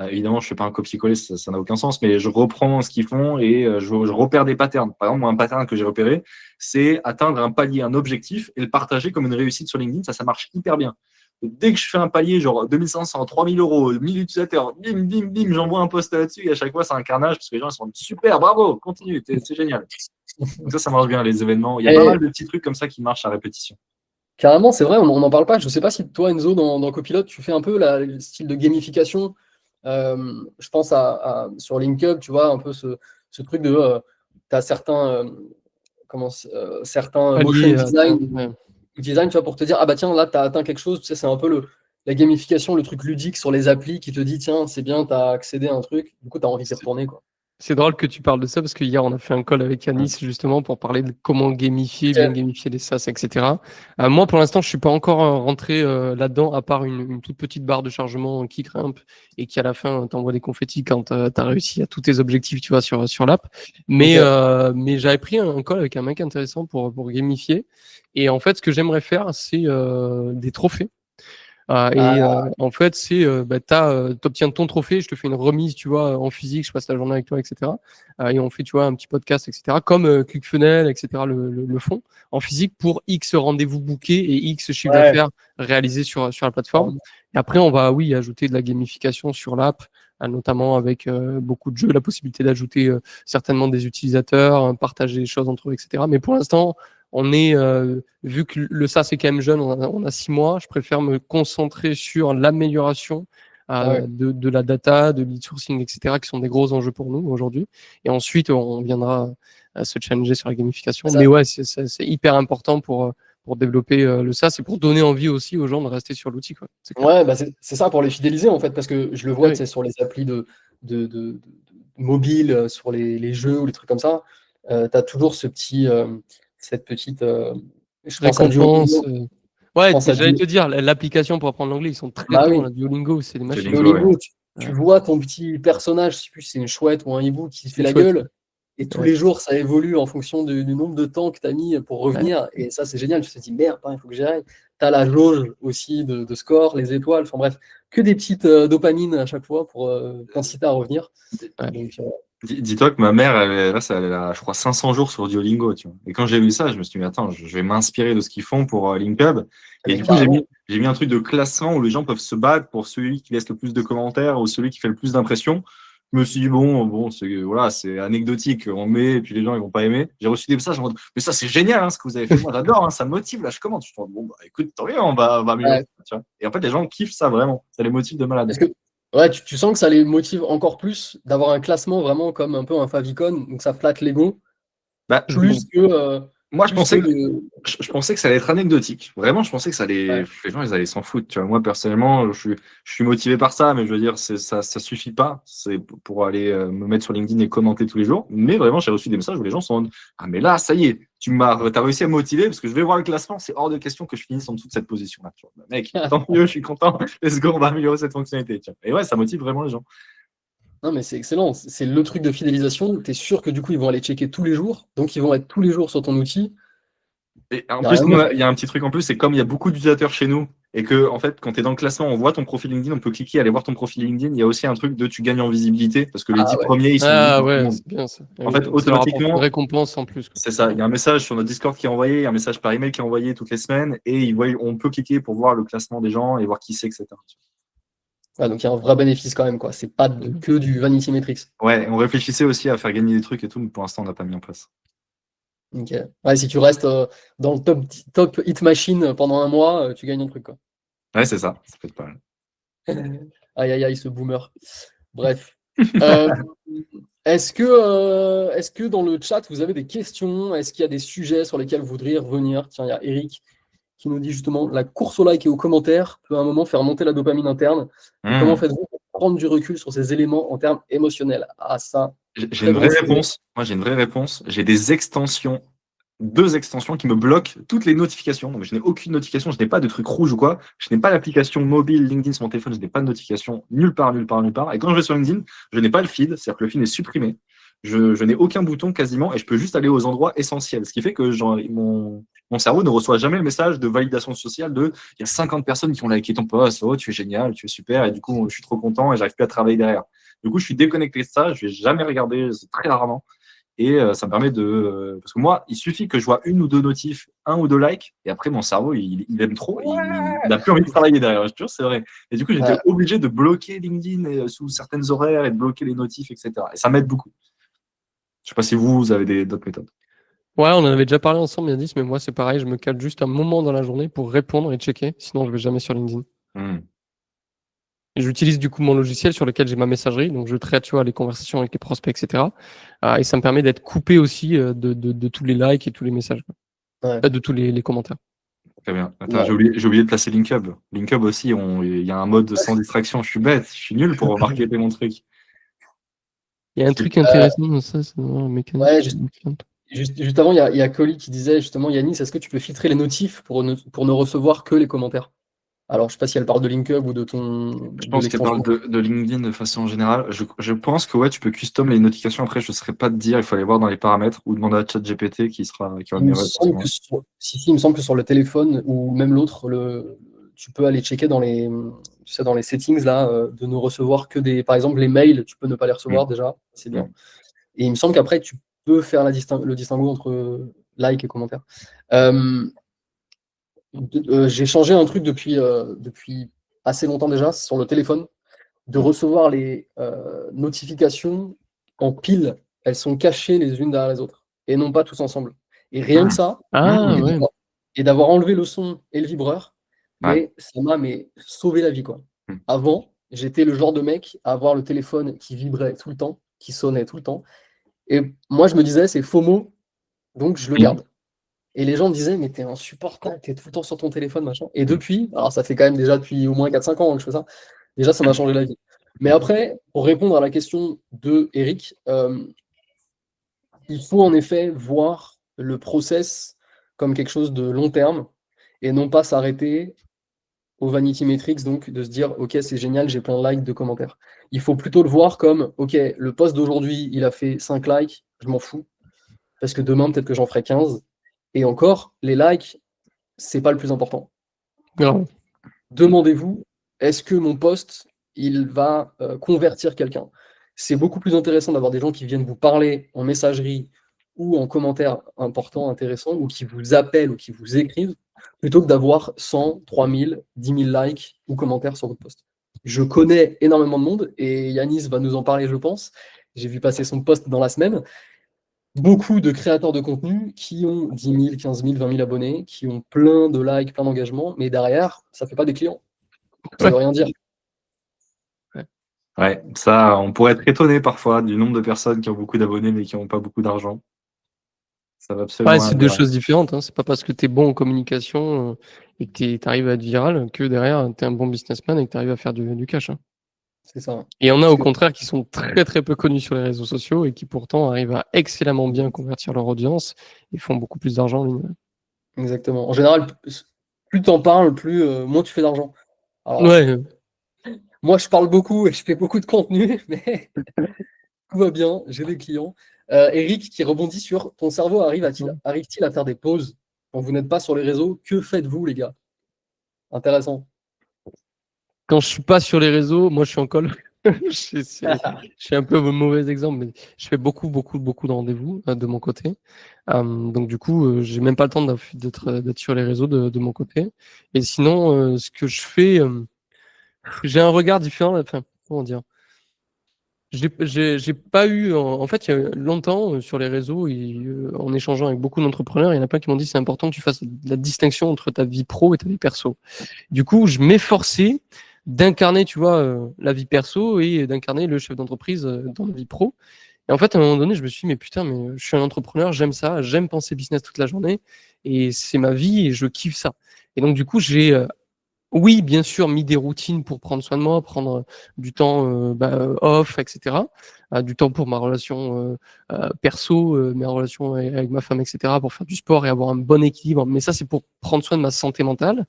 Évidemment, je ne fais pas un copier-coller, ça n'a aucun sens, mais je reprends ce qu'ils font et je repère des patterns. Par exemple, moi, un pattern que j'ai repéré, c'est atteindre un palier, un objectif et le partager comme une réussite sur LinkedIn. Ça marche hyper bien. Dès que je fais un palier, genre 2500, 3000 euros, 1000 utilisateurs, bim, bim, bim, j'envoie un post là-dessus et à chaque fois, c'est un carnage parce que les gens ils sont super, bravo, continue, c'est génial. Donc ça marche bien, les événements. Il y a pas mal de petits trucs comme ça qui marchent à répétition. Carrément, c'est vrai, on n'en parle pas. Je ne sais pas si toi, Enzo, dans Copilot, tu fais un peu le style de gamification. Je pense sur LinkUp, tu vois, un peu ce truc de. Tu as certains motion design, tu vois, pour te dire, ah bah tiens, là, tu as atteint quelque chose. Tu sais, c'est un peu la gamification, le truc ludique sur les applis qui te dit, tiens, c'est bien, tu as accédé à un truc. Du coup, tu as envie d'y retourner, quoi. C'est drôle que tu parles de ça parce que hier on a fait un call avec Anis justement pour parler de comment gamifier, bien gamifier les SaaS, etc. Moi pour l'instant je suis pas encore rentré là-dedans à part une toute petite barre de chargement qui grimpe et qui à la fin t'envoie des confettis quand tu as réussi à tous tes objectifs tu vois sur l'app. Mais j'avais pris un call avec un mec intéressant pour gamifier et en fait ce que j'aimerais faire c'est des trophées. En fait, c'est t'obtiens ton trophée, je te fais une remise, tu vois, en physique, je passe la journée avec toi, etc. Et on fait, tu vois, un petit podcast, etc. Comme ClickFunnels, etc. le font en physique pour X rendez-vous bookés et X chiffre d'affaires réalisé sur la plateforme. Et après, on va, oui, ajouter de la gamification sur l'app, notamment avec beaucoup de jeux, la possibilité d'ajouter certainement des utilisateurs, partager des choses entre eux, etc. Mais pour l'instant, on est, vu que le SaaS est quand même jeune, on a 6 mois, je préfère me concentrer sur l'amélioration de la data, de lead sourcing, etc., qui sont des gros enjeux pour nous aujourd'hui. Et ensuite, on viendra se challenger sur la gamification. Mais ouais, c'est hyper important pour développer le SaaS et pour donner envie aussi aux gens de rester sur l'outil. Ouais, bah c'est ça pour les fidéliser en fait, parce que je le vois sur les applis de mobile, sur les jeux ou les trucs comme ça. Tu as toujours cette petite. Je pense à récompense. Duolingo. Ouais, j'allais te dire, l'application pour apprendre l'anglais, ils sont très bons. Duolingo, c'est des machines. Duolingo, tu vois ton petit personnage, je sais plus si c'est une chouette ou un hibou qui fait la gueule. Et tous les jours, ça évolue en fonction du nombre de temps que tu as mis pour revenir. Et ça, c'est génial. Tu te dis, merde, il faut que j'y aille. Tu as la jauge aussi de score, les étoiles. Enfin bref, que des petites dopamines à chaque fois pour t'inciter à revenir. Donc, dis-toi que ma mère, elle a, je crois, 500 jours sur Duolingo. Tu vois. Et quand j'ai vu ça, je me suis dit, attends, je vais m'inspirer de ce qu'ils font pour LinkUp. Et du coup, j'ai mis un truc de classement où les gens peuvent se battre pour celui qui laisse le plus de commentaires ou celui qui fait le plus d'impressions. Je me suis dit, bon, c'est anecdotique, on met, et puis les gens, ils vont pas aimer. J'ai reçu des messages en mode, mais ça, c'est génial, ce que vous avez fait. Moi, j'adore, ça me motive, là, je commente. Je me dis, bon, bah, écoute, tant mieux, on va mieux. Tu vois. Et en fait, les gens kiffent ça vraiment. Ça les motive de malade. Ouais, tu sens que ça les motive encore plus d'avoir un classement vraiment comme un peu un favicon, donc ça flatte l'ego. Moi, je pensais que ça allait être anecdotique. Vraiment, je pensais que les gens, ils allaient s'en foutre. Tu vois. Moi, personnellement, je suis motivé par ça, mais je veux dire, ça suffit pas. C'est pour aller me mettre sur LinkedIn et commenter tous les jours. Mais vraiment, j'ai reçu des messages où les gens sont en mode, ah, mais là, ça y est, t'as réussi à me motiver parce que je vais voir le classement. C'est hors de question que je finisse en dessous de cette position-là. Tu vois. Mec, tant mieux, je suis content. Let's go, on va améliorer cette fonctionnalité. Tu vois. Et ouais, ça motive vraiment les gens. Non, mais c'est excellent. C'est le truc de fidélisation. Tu es sûr que du coup, ils vont aller checker tous les jours. Donc, ils vont être tous les jours sur ton outil. Et en plus, il y a un petit truc en plus, c'est comme il y a beaucoup d'utilisateurs chez nous et que, en fait, quand tu es dans le classement, on voit ton profil LinkedIn, on peut cliquer, aller voir ton profil LinkedIn. Il y a aussi un truc de tu gagnes en visibilité parce que les 10 premiers, ils sont. Ah ouais, c'est bien ça. En fait, automatiquement. Une récompense en plus. C'est ça. Il y a un message sur notre Discord qui est envoyé, il y a un message par email qui est envoyé toutes les semaines et on peut cliquer pour voir le classement des gens et voir qui c'est, etc. Donc il y a un vrai bénéfice quand même, quoi. C'est pas que du vanity metrics. Ouais, on réfléchissait aussi à faire gagner des trucs et tout, mais pour l'instant, on n'a pas mis en place. Ok. Ouais, si tu restes dans le top hit machine pendant un mois, tu gagnes un truc, quoi. Ouais, c'est ça. Ça peut être pas mal. Aïe, aïe, aïe, ce boomer. Bref. Est-ce que dans le chat, vous avez des questions? Est-ce qu'il y a des sujets sur lesquels vous voudriez revenir? Tiens, il y a Eric qui nous dit justement la course au like et aux commentaires peut à un moment faire monter la dopamine interne. Comment faites-vous pour prendre du recul sur ces éléments en termes émotionnels? Ah, ça. J'ai une vraie réponse. Moi, j'ai une vraie réponse. J'ai des extensions 2 extensions qui me bloquent toutes les notifications. Donc, je n'ai aucune notification, je n'ai pas de truc rouge ou quoi. Je n'ai pas l'application mobile LinkedIn sur mon téléphone, je n'ai pas de notification nulle part, nulle part, nulle part. Et quand je vais sur LinkedIn, je n'ai pas le feed, c'est-à-dire que le feed est supprimé. Je n'ai aucun bouton quasiment et je peux juste aller aux endroits essentiels. Ce qui fait que mon cerveau ne reçoit jamais le message de validation sociale de il y a 50 personnes qui ont liké ton post, oh, tu es génial, tu es super, et du coup, je suis trop content et j'arrive plus à travailler derrière. Du coup, je suis déconnecté de ça, je vais jamais regarder, c'est très rarement. Et ça me permet de. Parce que moi, il suffit que je vois 1 ou 2 notifs, 1 ou 2 likes, et après, mon cerveau, il aime trop, il n'a plus envie de travailler derrière. Je te jure, c'est vrai. Et du coup, j'étais obligé de bloquer LinkedIn sous certaines horaires et de bloquer les notifs, etc. Et ça m'aide beaucoup. Je sais pas si vous avez d'autres méthodes. Ouais, on en avait déjà parlé ensemble, Yadis, mais moi, c'est pareil, je me cale juste un moment dans la journée pour répondre et checker, sinon je vais jamais sur LinkedIn. Et j'utilise du coup mon logiciel sur lequel j'ai ma messagerie, donc je traite, tu vois, les conversations avec les prospects, etc. Et ça me permet d'être coupé aussi de tous les likes et tous les messages, de tous les commentaires. Très bien. Attends, j'ai oublié de placer LinkUp. LinkUp aussi, il y a un mode sans distraction. Je suis bête, je suis nul pour remarquer mon truc. Il y a un truc intéressant dans ça, c'est dans le mécanisme. Juste avant, il y a Colly qui disait justement, Yanis, est-ce que tu peux filtrer les notifs pour ne recevoir que les commentaires? Alors, je sais pas si elle parle de LinkUp ou de ton. Je pense qu'elle parle de LinkedIn de façon générale. Je pense que ouais, tu peux custom les notifications. Après, je ne saurais pas te dire, il faut aller voir dans les paramètres ou demander à ChatGPT qui va il me semble que il me semble que sur le téléphone ou même l'autre, tu peux aller checker dans les settings là, de ne recevoir que des. Par exemple, les mails, tu peux ne pas les recevoir déjà, c'est bien. Et il me semble qu'après, tu peux faire le distinguo entre like et commentaire. J'ai changé un truc depuis assez longtemps déjà sur le téléphone, de recevoir les notifications en pile. Elles sont cachées les unes derrière les autres et non pas tous ensemble. Et rien que ça, et d'avoir enlevé le son et le vibreur, mais ça m'a sauvé la vie, quoi. Avant, j'étais le genre de mec à avoir le téléphone qui vibrait tout le temps, qui sonnait tout le temps. Et moi, je me disais, c'est FOMO, donc je le garde. Et les gens me disaient, mais t'es insupportable, t'es tout le temps sur ton téléphone, machin. Et depuis, alors ça fait quand même déjà depuis au moins 4-5 ans que je fais ça, déjà ça m'a changé la vie. Mais après, pour répondre à la question de Eric, il faut en effet voir le process comme quelque chose de long terme et non pas s'arrêter au vanity metrics, donc de se dire, ok, c'est génial, j'ai plein de likes, de commentaires. Il faut plutôt le voir comme, ok, le post d'aujourd'hui, il a fait 5 likes, je m'en fous, parce que demain, peut-être que j'en ferai 15. Et encore, les likes, c'est pas le plus important. Demandez-vous, est-ce que mon post, il va convertir quelqu'un? C'est beaucoup plus intéressant d'avoir des gens qui viennent vous parler en messagerie ou en commentaire important, intéressant, ou qui vous appellent ou qui vous écrivent, plutôt que d'avoir 100, 3000, 10 000 likes ou commentaires sur votre post. Je connais énormément de monde, et Yanis va nous en parler, je pense. J'ai vu passer son post dans la semaine. Beaucoup de créateurs de contenu qui ont 10 000, 15 000, 20 000 abonnés, qui ont plein de likes, plein d'engagements, mais derrière, ça ne fait pas des clients. Ça ne veut rien dire. Ouais, ça, on pourrait être étonné parfois du nombre de personnes qui ont beaucoup d'abonnés mais qui n'ont pas beaucoup d'argent. Ça va absolument. C'est deux choses différentes. Hein. C'est pas parce que tu es bon en communication et que tu arrives à être viral que derrière, tu es un bon businessman et que tu arrives à faire du cash. Hein. C'est ça. Et il y en a au contraire qui sont très très peu connus sur les réseaux sociaux et qui pourtant arrivent à excellemment bien convertir leur audience et font beaucoup plus d'argent en ligne. Exactement. En général, plus tu en parles, moins tu fais d'argent. Moi, je parle beaucoup et je fais beaucoup de contenu, mais tout va bien, j'ai des clients. Eric qui rebondit sur ton cerveau arrive-t-il à faire des pauses quand vous n'êtes pas sur les réseaux? Que faites-vous, les gars? Intéressant. Quand je suis pas sur les réseaux, moi je suis en call. Je suis un peu un mauvais exemple, mais je fais beaucoup de rendez-vous de mon côté. Donc du coup, j'ai même pas le temps d'être sur les réseaux de mon côté. Et sinon, ce que je fais, j'ai un regard différent. Enfin, comment dire? J'ai pas eu. En fait, il y a longtemps sur les réseaux, en échangeant avec beaucoup d'entrepreneurs, il y en a plein qui m'ont dit c'est important que tu fasses la distinction entre ta vie pro et ta vie perso. Du coup, je m'efforçais d'incarner, tu vois, la vie perso et d'incarner le chef d'entreprise dans la vie pro. Et en fait, à un moment donné, je me suis dit, mais putain, mais je suis un entrepreneur, j'aime ça, j'aime penser business toute la journée et c'est ma vie et je kiffe ça. Et donc, du coup, j'ai Oui, bien sûr, mis des routines pour prendre soin de moi, prendre du temps off, etc. Du temps pour ma relation perso, mes relations avec ma femme, etc. Pour faire du sport et avoir un bon équilibre. Mais ça, c'est pour prendre soin de ma santé mentale.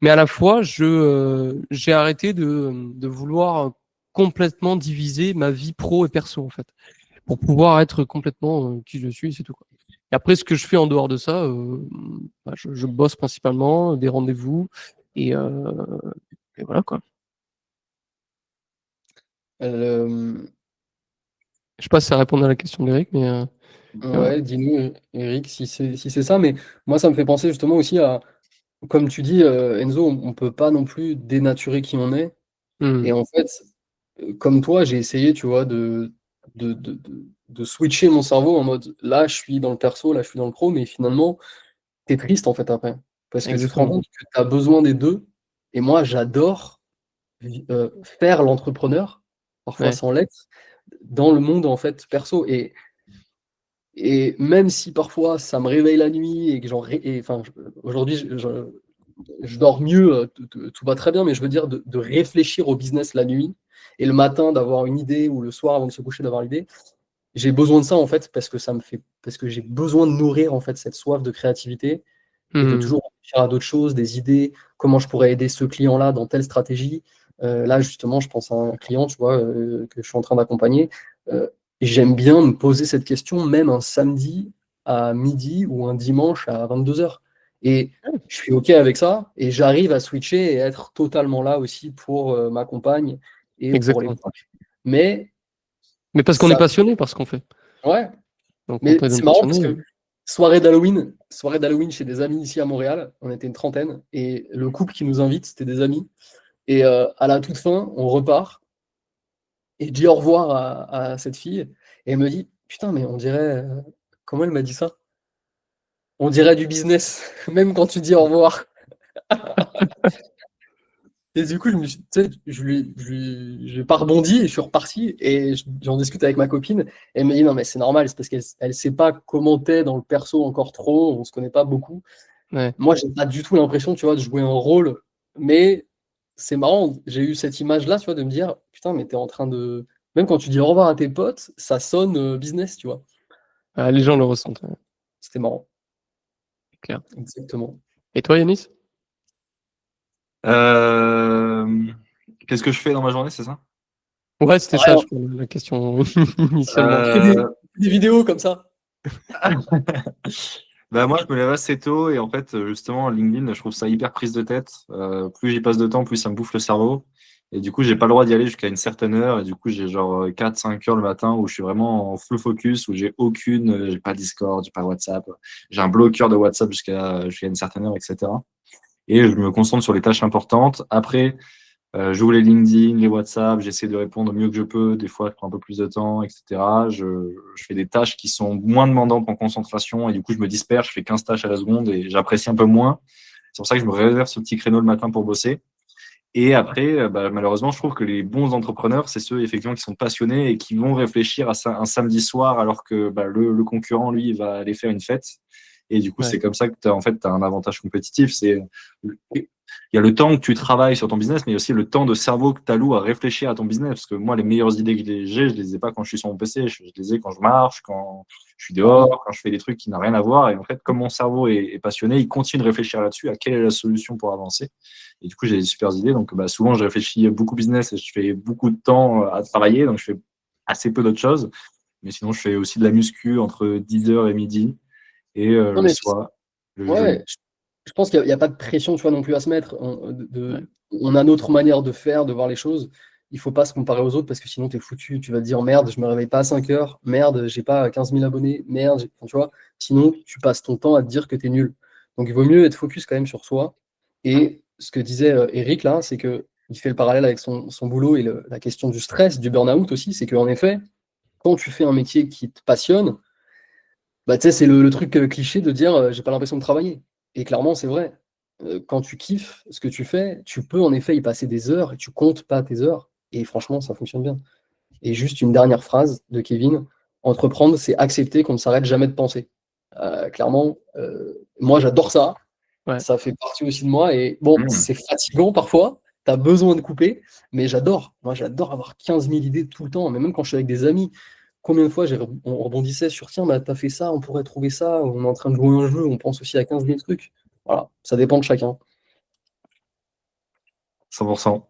Mais à la fois, j'ai arrêté de vouloir complètement diviser ma vie pro et perso, en fait, pour pouvoir être complètement qui je suis, c'est tout, quoi. Et après, ce que je fais en dehors de ça, je bosse principalement, des rendez-vous, et, euh, et voilà, quoi. Euh, Je sais pas si ça répond à la question d'Eric, mais voilà. ouais, dis-nous, Eric, si c'est ça, mais moi, ça me fait penser justement aussi à, comme tu dis, Enzo, on peut pas non plus dénaturer qui on est. Hmm. Et en fait, comme toi, j'ai essayé, tu vois, de switcher mon cerveau en mode là, je suis dans le perso, là, je suis dans le pro, mais finalement, t'es triste en fait après. Parce que tu te rends Exactement. compte que tu as besoin des deux. Et moi, j'adore faire l'entrepreneur, parfois Ouais. sans l'être, dans le monde en fait perso. Et même si parfois ça me réveille la nuit et que enfin, aujourd'hui, je dors mieux, tout va très bien, mais je veux dire de réfléchir au business la nuit et le matin d'avoir une idée ou le soir avant de se coucher d'avoir l'idée. J'ai besoin de ça en fait parce que j'ai besoin de nourrir en fait cette soif de créativité et de Hmm. toujours réfléchir à d'autres choses, des idées, comment je pourrais aider ce client-là dans telle stratégie. Là, justement, je pense à un client, tu vois, que je suis en train d'accompagner. Euh, J'aime bien me poser cette question, même un samedi à midi ou un dimanche à 22h. Et je suis OK avec ça et j'arrive à switcher et être totalement là aussi pour ma compagne et pour les Exactement. proches. Mais Mais parce qu'on est ça, passionné par ce qu'on fait. ouais, Donc, quand mais on est c'est marrant parce passionné. que soirée d'Halloween chez des amis ici à Montréal, on était une trentaine, et le couple qui nous invite, c'était des amis. Et à la toute fin, on repart, et je dis au revoir à cette fille, et elle me dit, putain, mais on dirait, comment elle m'a dit ça? On dirait du business, même quand tu dis au revoir. Et du coup, tu sais, j'ai pas rebondi et je suis reparti et j'en discute avec ma copine. Et elle me dit non, mais c'est normal, c'est parce qu'elle sait pas comment t'es dans le perso encore trop, on se connaît pas beaucoup. Ouais. Moi, j'ai pas du tout l'impression, tu vois, de jouer un rôle, mais c'est marrant, j'ai eu cette image-là, tu vois, de me dire putain, mais t'es en train de. Même quand tu dis au revoir à tes potes, ça sonne business, tu vois. Les gens le ressentent, ouais, C'était marrant, c'est clair. exactement. Et toi, Yanis? Euh, Qu'est-ce que je fais dans ma journée, c'est ça? Ouais, c'était ça, Rien, je crois, la question initialement. tu fais Euh, des vidéos comme ça. Bah moi, je me lève assez tôt et en fait, justement, LinkedIn, je trouve ça hyper prise de tête. Plus j'y passe de temps, plus ça me bouffe le cerveau. Et du coup, j'ai pas le droit d'y aller jusqu'à une certaine heure. Et du coup, j'ai genre 4-5 heures le matin où je suis vraiment en full focus, où j'ai pas Discord, j'ai pas WhatsApp. J'ai un bloqueur de WhatsApp jusqu'à une certaine heure, etc. Et je me concentre sur les tâches importantes. Après, j'ouvre les LinkedIn, les WhatsApp, j'essaie de répondre au mieux que je peux. Des fois, je prends un peu plus de temps, etc. Je fais des tâches qui sont moins demandantes en concentration et du coup, je me disperse, je fais 15 tâches à la seconde et j'apprécie un peu moins. C'est pour ça que je me réserve ce petit créneau le matin pour bosser. Et après, bah, malheureusement, je trouve que les bons entrepreneurs, c'est ceux effectivement qui sont passionnés et qui vont réfléchir à ça un samedi soir alors que bah, le concurrent, lui, il va aller faire une fête. Et du coup, Ouais. c'est comme ça que tu as, en fait, t'as un avantage compétitif. Il y a le temps que tu travailles sur ton business, mais il y a aussi le temps de cerveau que tu alloues à réfléchir à ton business. Parce que moi, les meilleures idées que j'ai, je les ai pas quand je suis sur mon PC, je les ai quand je marche, quand je suis Carrément. dehors, quand je fais des trucs qui n'ont rien à voir. Et en fait, comme mon cerveau est passionné, il continue de réfléchir là-dessus, à quelle est la solution pour avancer. Et du coup, j'ai des super idées. Donc, bah, souvent, je réfléchis beaucoup business et je fais beaucoup de temps à travailler. Donc, je fais assez peu d'autres choses. Mais sinon, je fais aussi de la muscu entre 10 heures et midi. Et Non, le mais soir, je lis. ouais, je pense qu'il n'y a pas de pression, tu vois, non plus à se mettre. Ouais. On a notre manière de faire, de voir les choses. Il faut pas se comparer aux autres parce que sinon tu es foutu. Tu vas te dire merde, je me réveille pas à 5 heures. Merde, j'ai pas 15 000 abonnés. Merde, enfin, tu vois. Sinon, tu passes ton temps à te dire que tu es nul. Donc il vaut mieux être focus quand même sur soi. Et ce que disait Eric là, c'est que il fait le parallèle avec son boulot et la question du stress, du burn-out aussi. C'est qu'en effet, quand tu fais un métier qui te passionne, bah, tu sais, c'est le truc cliché de dire j'ai pas l'impression de travailler. Et clairement, c'est vrai. Quand tu kiffes ce que tu fais, tu peux en effet y passer des heures et tu comptes pas tes heures. Et franchement, ça fonctionne bien. Et juste une dernière phrase de Kevin, entreprendre, c'est accepter qu'on ne s'arrête jamais de penser. Clairement, moi j'adore ça. Ouais. Ça fait partie aussi de moi et bon, Mmh. c'est fatigant parfois, tu as besoin de couper, mais j'adore. Moi, j'adore avoir 15 000 idées tout le temps, mais même quand je suis avec des amis, combien de fois on rebondissait sur: «Tiens, bah, tu as fait ça, on pourrait trouver ça», on est en train de jouer à un jeu, on pense aussi à 15 000 trucs. Voilà, ça dépend de chacun. 100%.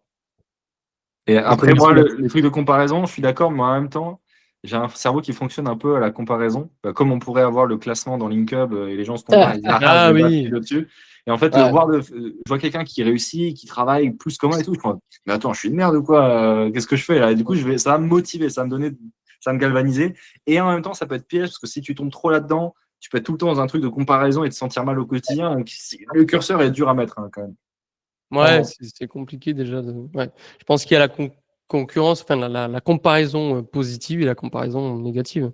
Et Et après, comme moi, dit, les trucs de comparaison, je suis d'accord, mais en même temps, j'ai un cerveau qui fonctionne un peu à la comparaison. Comme on pourrait avoir le classement dans LinkedIn et les gens se comparent, ils disent ah, je Ah vais battre oui, dessus. Et en fait, ouais. je vois quelqu'un qui réussit, qui travaille plus que moi et tout. Je me dis, mais attends, je suis une merde ou quoi? Qu'est-ce que je fais là? Et du coup, ça va me motiver, ça va me donner, ça va me galvaniser. Et en même temps, ça peut être piège parce que si tu tombes trop là-dedans, tu peux être tout le temps dans un truc de comparaison et te sentir mal au quotidien. Donc, le curseur est dur à mettre quand même. ouais, c'est compliqué déjà. Ouais. Je pense qu'il y a la concurrence, enfin la comparaison positive et la comparaison négative.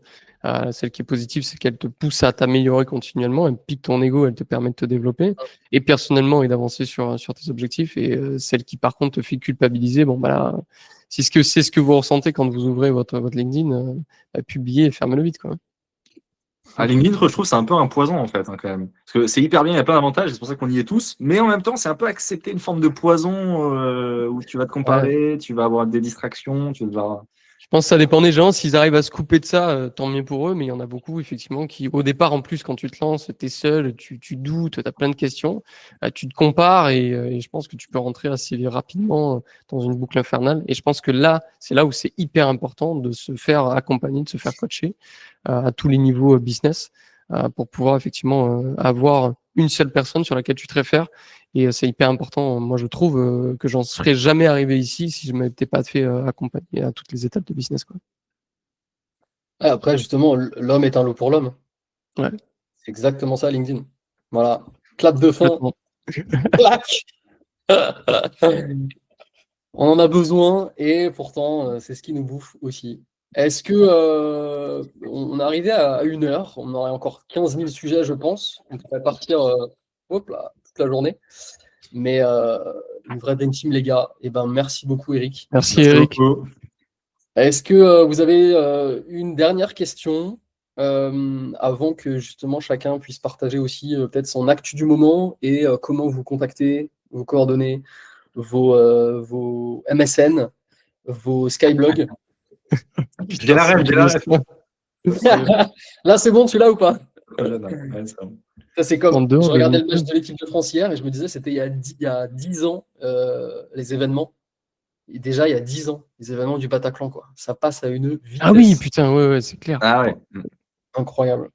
Celle qui est positive, c'est qu'elle te pousse à t'améliorer continuellement, elle pique ton ego, elle te permet de te développer et personnellement et d'avancer sur tes objectifs. Et celle qui par contre te fait culpabiliser, bon bah là, c'est ce que vous ressentez quand vous ouvrez votre LinkedIn, publier et fermez-le vite quoi. À LinkedIn, je trouve que c'est un peu un poison en fait, quand même. Parce que c'est hyper bien, il y a plein d'avantages, c'est pour ça qu'on y est tous. Mais en même temps, c'est un peu accepter une forme de poison où tu vas te Ouais. comparer, tu vas avoir des distractions, tu vas. Je pense que ça dépend des gens. S'ils arrivent à se couper de ça, tant mieux pour eux. Mais il y en a beaucoup, effectivement, qui, au départ, en plus, quand tu te lances, tu es seul, tu doutes, tu as plein de questions, tu te compares et je pense que tu peux rentrer assez rapidement dans une boucle infernale. Et je pense que là, c'est là où c'est hyper important de se faire accompagner, de se faire coacher à tous les niveaux business pour pouvoir effectivement avoir une seule personne sur laquelle tu te réfères. Et c'est hyper important. Moi, je trouve que j'en serais jamais arrivé ici si je m'étais pas fait accompagner à toutes les étapes de business, quoi. Ouais, après justement, l'homme est un lot pour l'homme. Ouais, C'est exactement ça LinkedIn. Voilà, clap de fin, complètement. clac! On en a besoin et pourtant, c'est ce qui nous bouffe aussi. Est-ce que, on est arrivé à 1 heure, on aurait encore 15 000 sujets, je pense. On pourrait partir, hop là, toute la journée. Mais, une vraie dream team, les gars. Et ben, merci beaucoup, Eric. Merci Merci Eric. beaucoup. Est-ce que, vous avez, une dernière question, avant que justement chacun puisse partager aussi, peut-être son actu du moment et comment vous contacter, vos coordonnées, vos MSN, vos Skyblog? J'ai Putain, la c'est rêve, une j'ai la rêve. question. Là, c'est bon, tu l'as ou pas? Ouais, c'est bon. Ça, c'est En comme, je dehors de regardais le match LinkedIn. de l'équipe de France hier et je me disais, c'était il y a 10 ans, les événements. Et déjà, il y a 10 ans, les événements du Bataclan, quoi. Ça passe à une Ah oui, vitesse putain, ouais, c'est clair. Ah ouais. incroyable.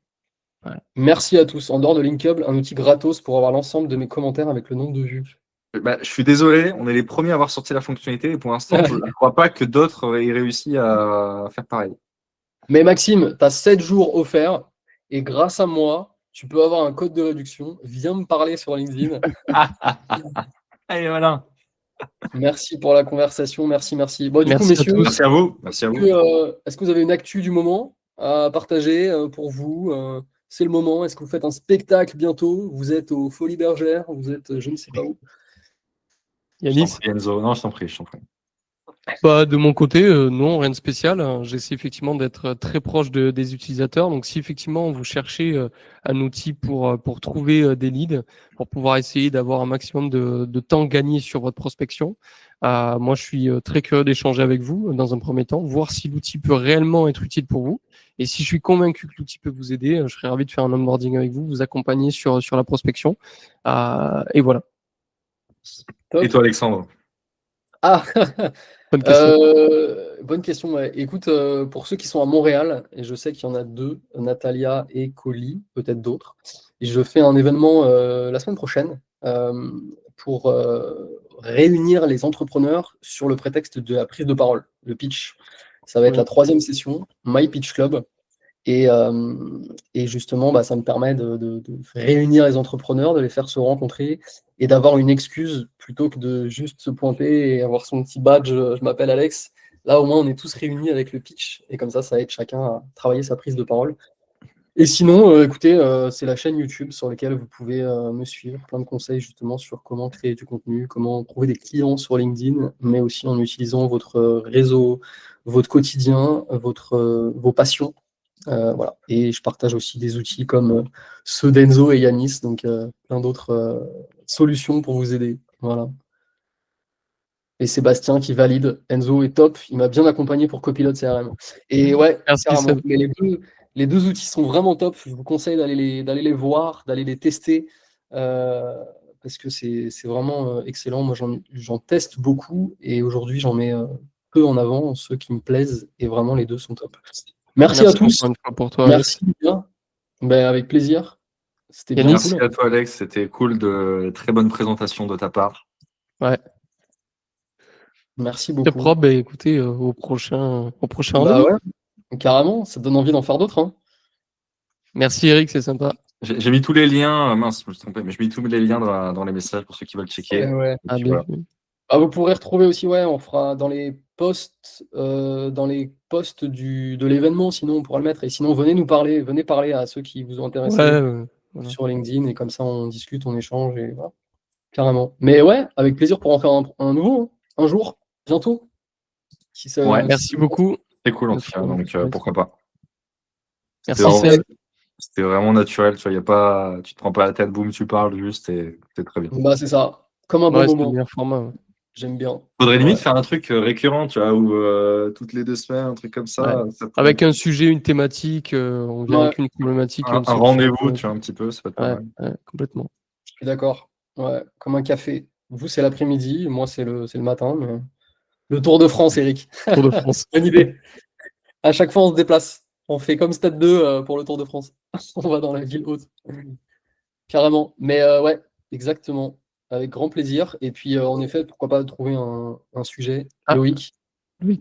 Ouais. Merci à tous. En dehors de Linkup, un outil gratos pour avoir l'ensemble de mes commentaires avec le nombre de vues. Bah, je suis désolé, on est les premiers à avoir sorti la fonctionnalité et pour l'instant, je ne crois pas que d'autres aient réussi à faire pareil. Mais Maxime, tu as 7 jours offerts et grâce à moi, tu peux avoir un code de réduction. Viens me parler sur LinkedIn. Allez, voilà. Merci pour la conversation. Merci, merci. Bon, du coup, Merci à messieurs, tous. Merci à vous. Merci à vous. est-ce que vous avez une actu du moment à partager pour vous? C'est le moment. Est-ce que vous faites un spectacle bientôt? Vous êtes aux Folies Bergères? Vous êtes je ne sais pas où? Je t'en Yanis? prie, Enzo. Non, je t'en prie, je t'en prie. Bah, de mon côté, non, rien de spécial. J'essaie effectivement d'être très proche des utilisateurs. Donc, si effectivement vous cherchez un outil pour trouver des leads, pour pouvoir essayer d'avoir un maximum de temps gagné sur votre prospection, moi, je suis très curieux d'échanger avec vous dans un premier temps, voir si l'outil peut réellement être utile pour vous. Et si je suis convaincu que l'outil peut vous aider, je serais ravi de faire un onboarding avec vous, vous accompagner sur la prospection. Et voilà, Et Top. toi, Alexandre? bonne question. Bonne question. Ouais. Écoute, pour ceux qui sont à Montréal, et je sais qu'il y en a deux, Natalia et Colly, peut-être d'autres, et je fais un événement la semaine prochaine pour réunir les entrepreneurs sur le prétexte de la prise de parole, le pitch. Ça va être la 3e session, My Pitch Club. Et, justement, bah, ça me permet de réunir les entrepreneurs, de les faire se rencontrer et d'avoir une excuse plutôt que de juste se pointer et avoir son petit badge, je m'appelle Alex. Là, au moins, on est tous réunis avec le pitch et comme ça aide chacun à travailler sa prise de parole. Et sinon, écoutez, c'est la chaîne YouTube sur laquelle vous pouvez me suivre. Plein de conseils justement sur comment créer du contenu, comment trouver des clients sur LinkedIn, mais aussi en utilisant votre réseau, votre quotidien, vos passions Voilà. Et je partage aussi des outils comme ceux d'Enzo et Yanis, donc plein d'autres solutions pour vous aider. Voilà. Et Sébastien qui valide. Enzo est top, il m'a bien accompagné pour Copilot CRM. Et ouais, Merci, carrément. Seb. Mais les deux outils sont vraiment top. Je vous conseille d'aller les voir, d'aller les tester, parce que c'est vraiment excellent. Moi, j'en teste beaucoup et aujourd'hui, j'en mets peu en avant, ceux qui me plaisent, et vraiment, les deux sont top. Merci à Merci tous. encore une fois pour toi, Alex. Merci bien. Ben, avec plaisir. C'était bien Yanis? Merci cool. à toi, Alex. C'était cool, très bonne présentation de ta part. Ouais. Merci Très beaucoup. propre. Écoutez, au prochain Bah rendez-vous. ouais, carrément, ça donne envie d'en faire d'autres, hein. Merci, Eric, c'est sympa. J'ai mis tous les liens, mince, je me suis trompé, mais je mis tous les liens dans les messages pour ceux qui veulent checker. Ouais. Et Ah, puis, bien voilà. vu. Ah, vous pourrez retrouver aussi, ouais, on fera dans les posts de l'événement, sinon on pourra le mettre. Et sinon, venez parler à ceux qui vous ont intéressé Ouais, voilà. sur LinkedIn, et comme ça on discute, on échange, et voilà, carrément. Mais ouais, avec plaisir pour en faire un nouveau, hein, un jour, bientôt. Si ça, Ouais. si Merci ça- beaucoup. C'est cool en tout Merci cas, pour donc l'invitation. pourquoi pas. C'était Merci, vraiment, Seb. c'était vraiment naturel, tu vois, tu te prends pas la tête, boum, tu parles juste et c'est très bien. Bah, c'est ça, comme un bon Ouais, c'est le moment. meilleur format. Ouais. J'aime bien. Faudrait limite Ouais. faire un truc récurrent, tu vois, ou toutes les 2 semaines, un truc comme ça. Ouais. Ça pourrait Avec être un sujet, une thématique, on vient Ouais, avec une problématique et un une solution. rendez-vous, tu vois, un petit peu, ça peut être pas Ouais, mal. ouais, complètement. je suis d'accord. Ouais, comme un café. Vous, c'est l'après-midi, moi, c'est le matin. Mais... Le Tour de France, Eric. Tour de France. Bonne idée. À chaque fois, on se déplace. On fait comme Stade 2 pour le Tour de France. On va dans la ville haute. Carrément. Mais ouais, exactement. Avec grand plaisir. Et puis, en effet, pourquoi pas trouver un sujet. Ah, Loïc. oui,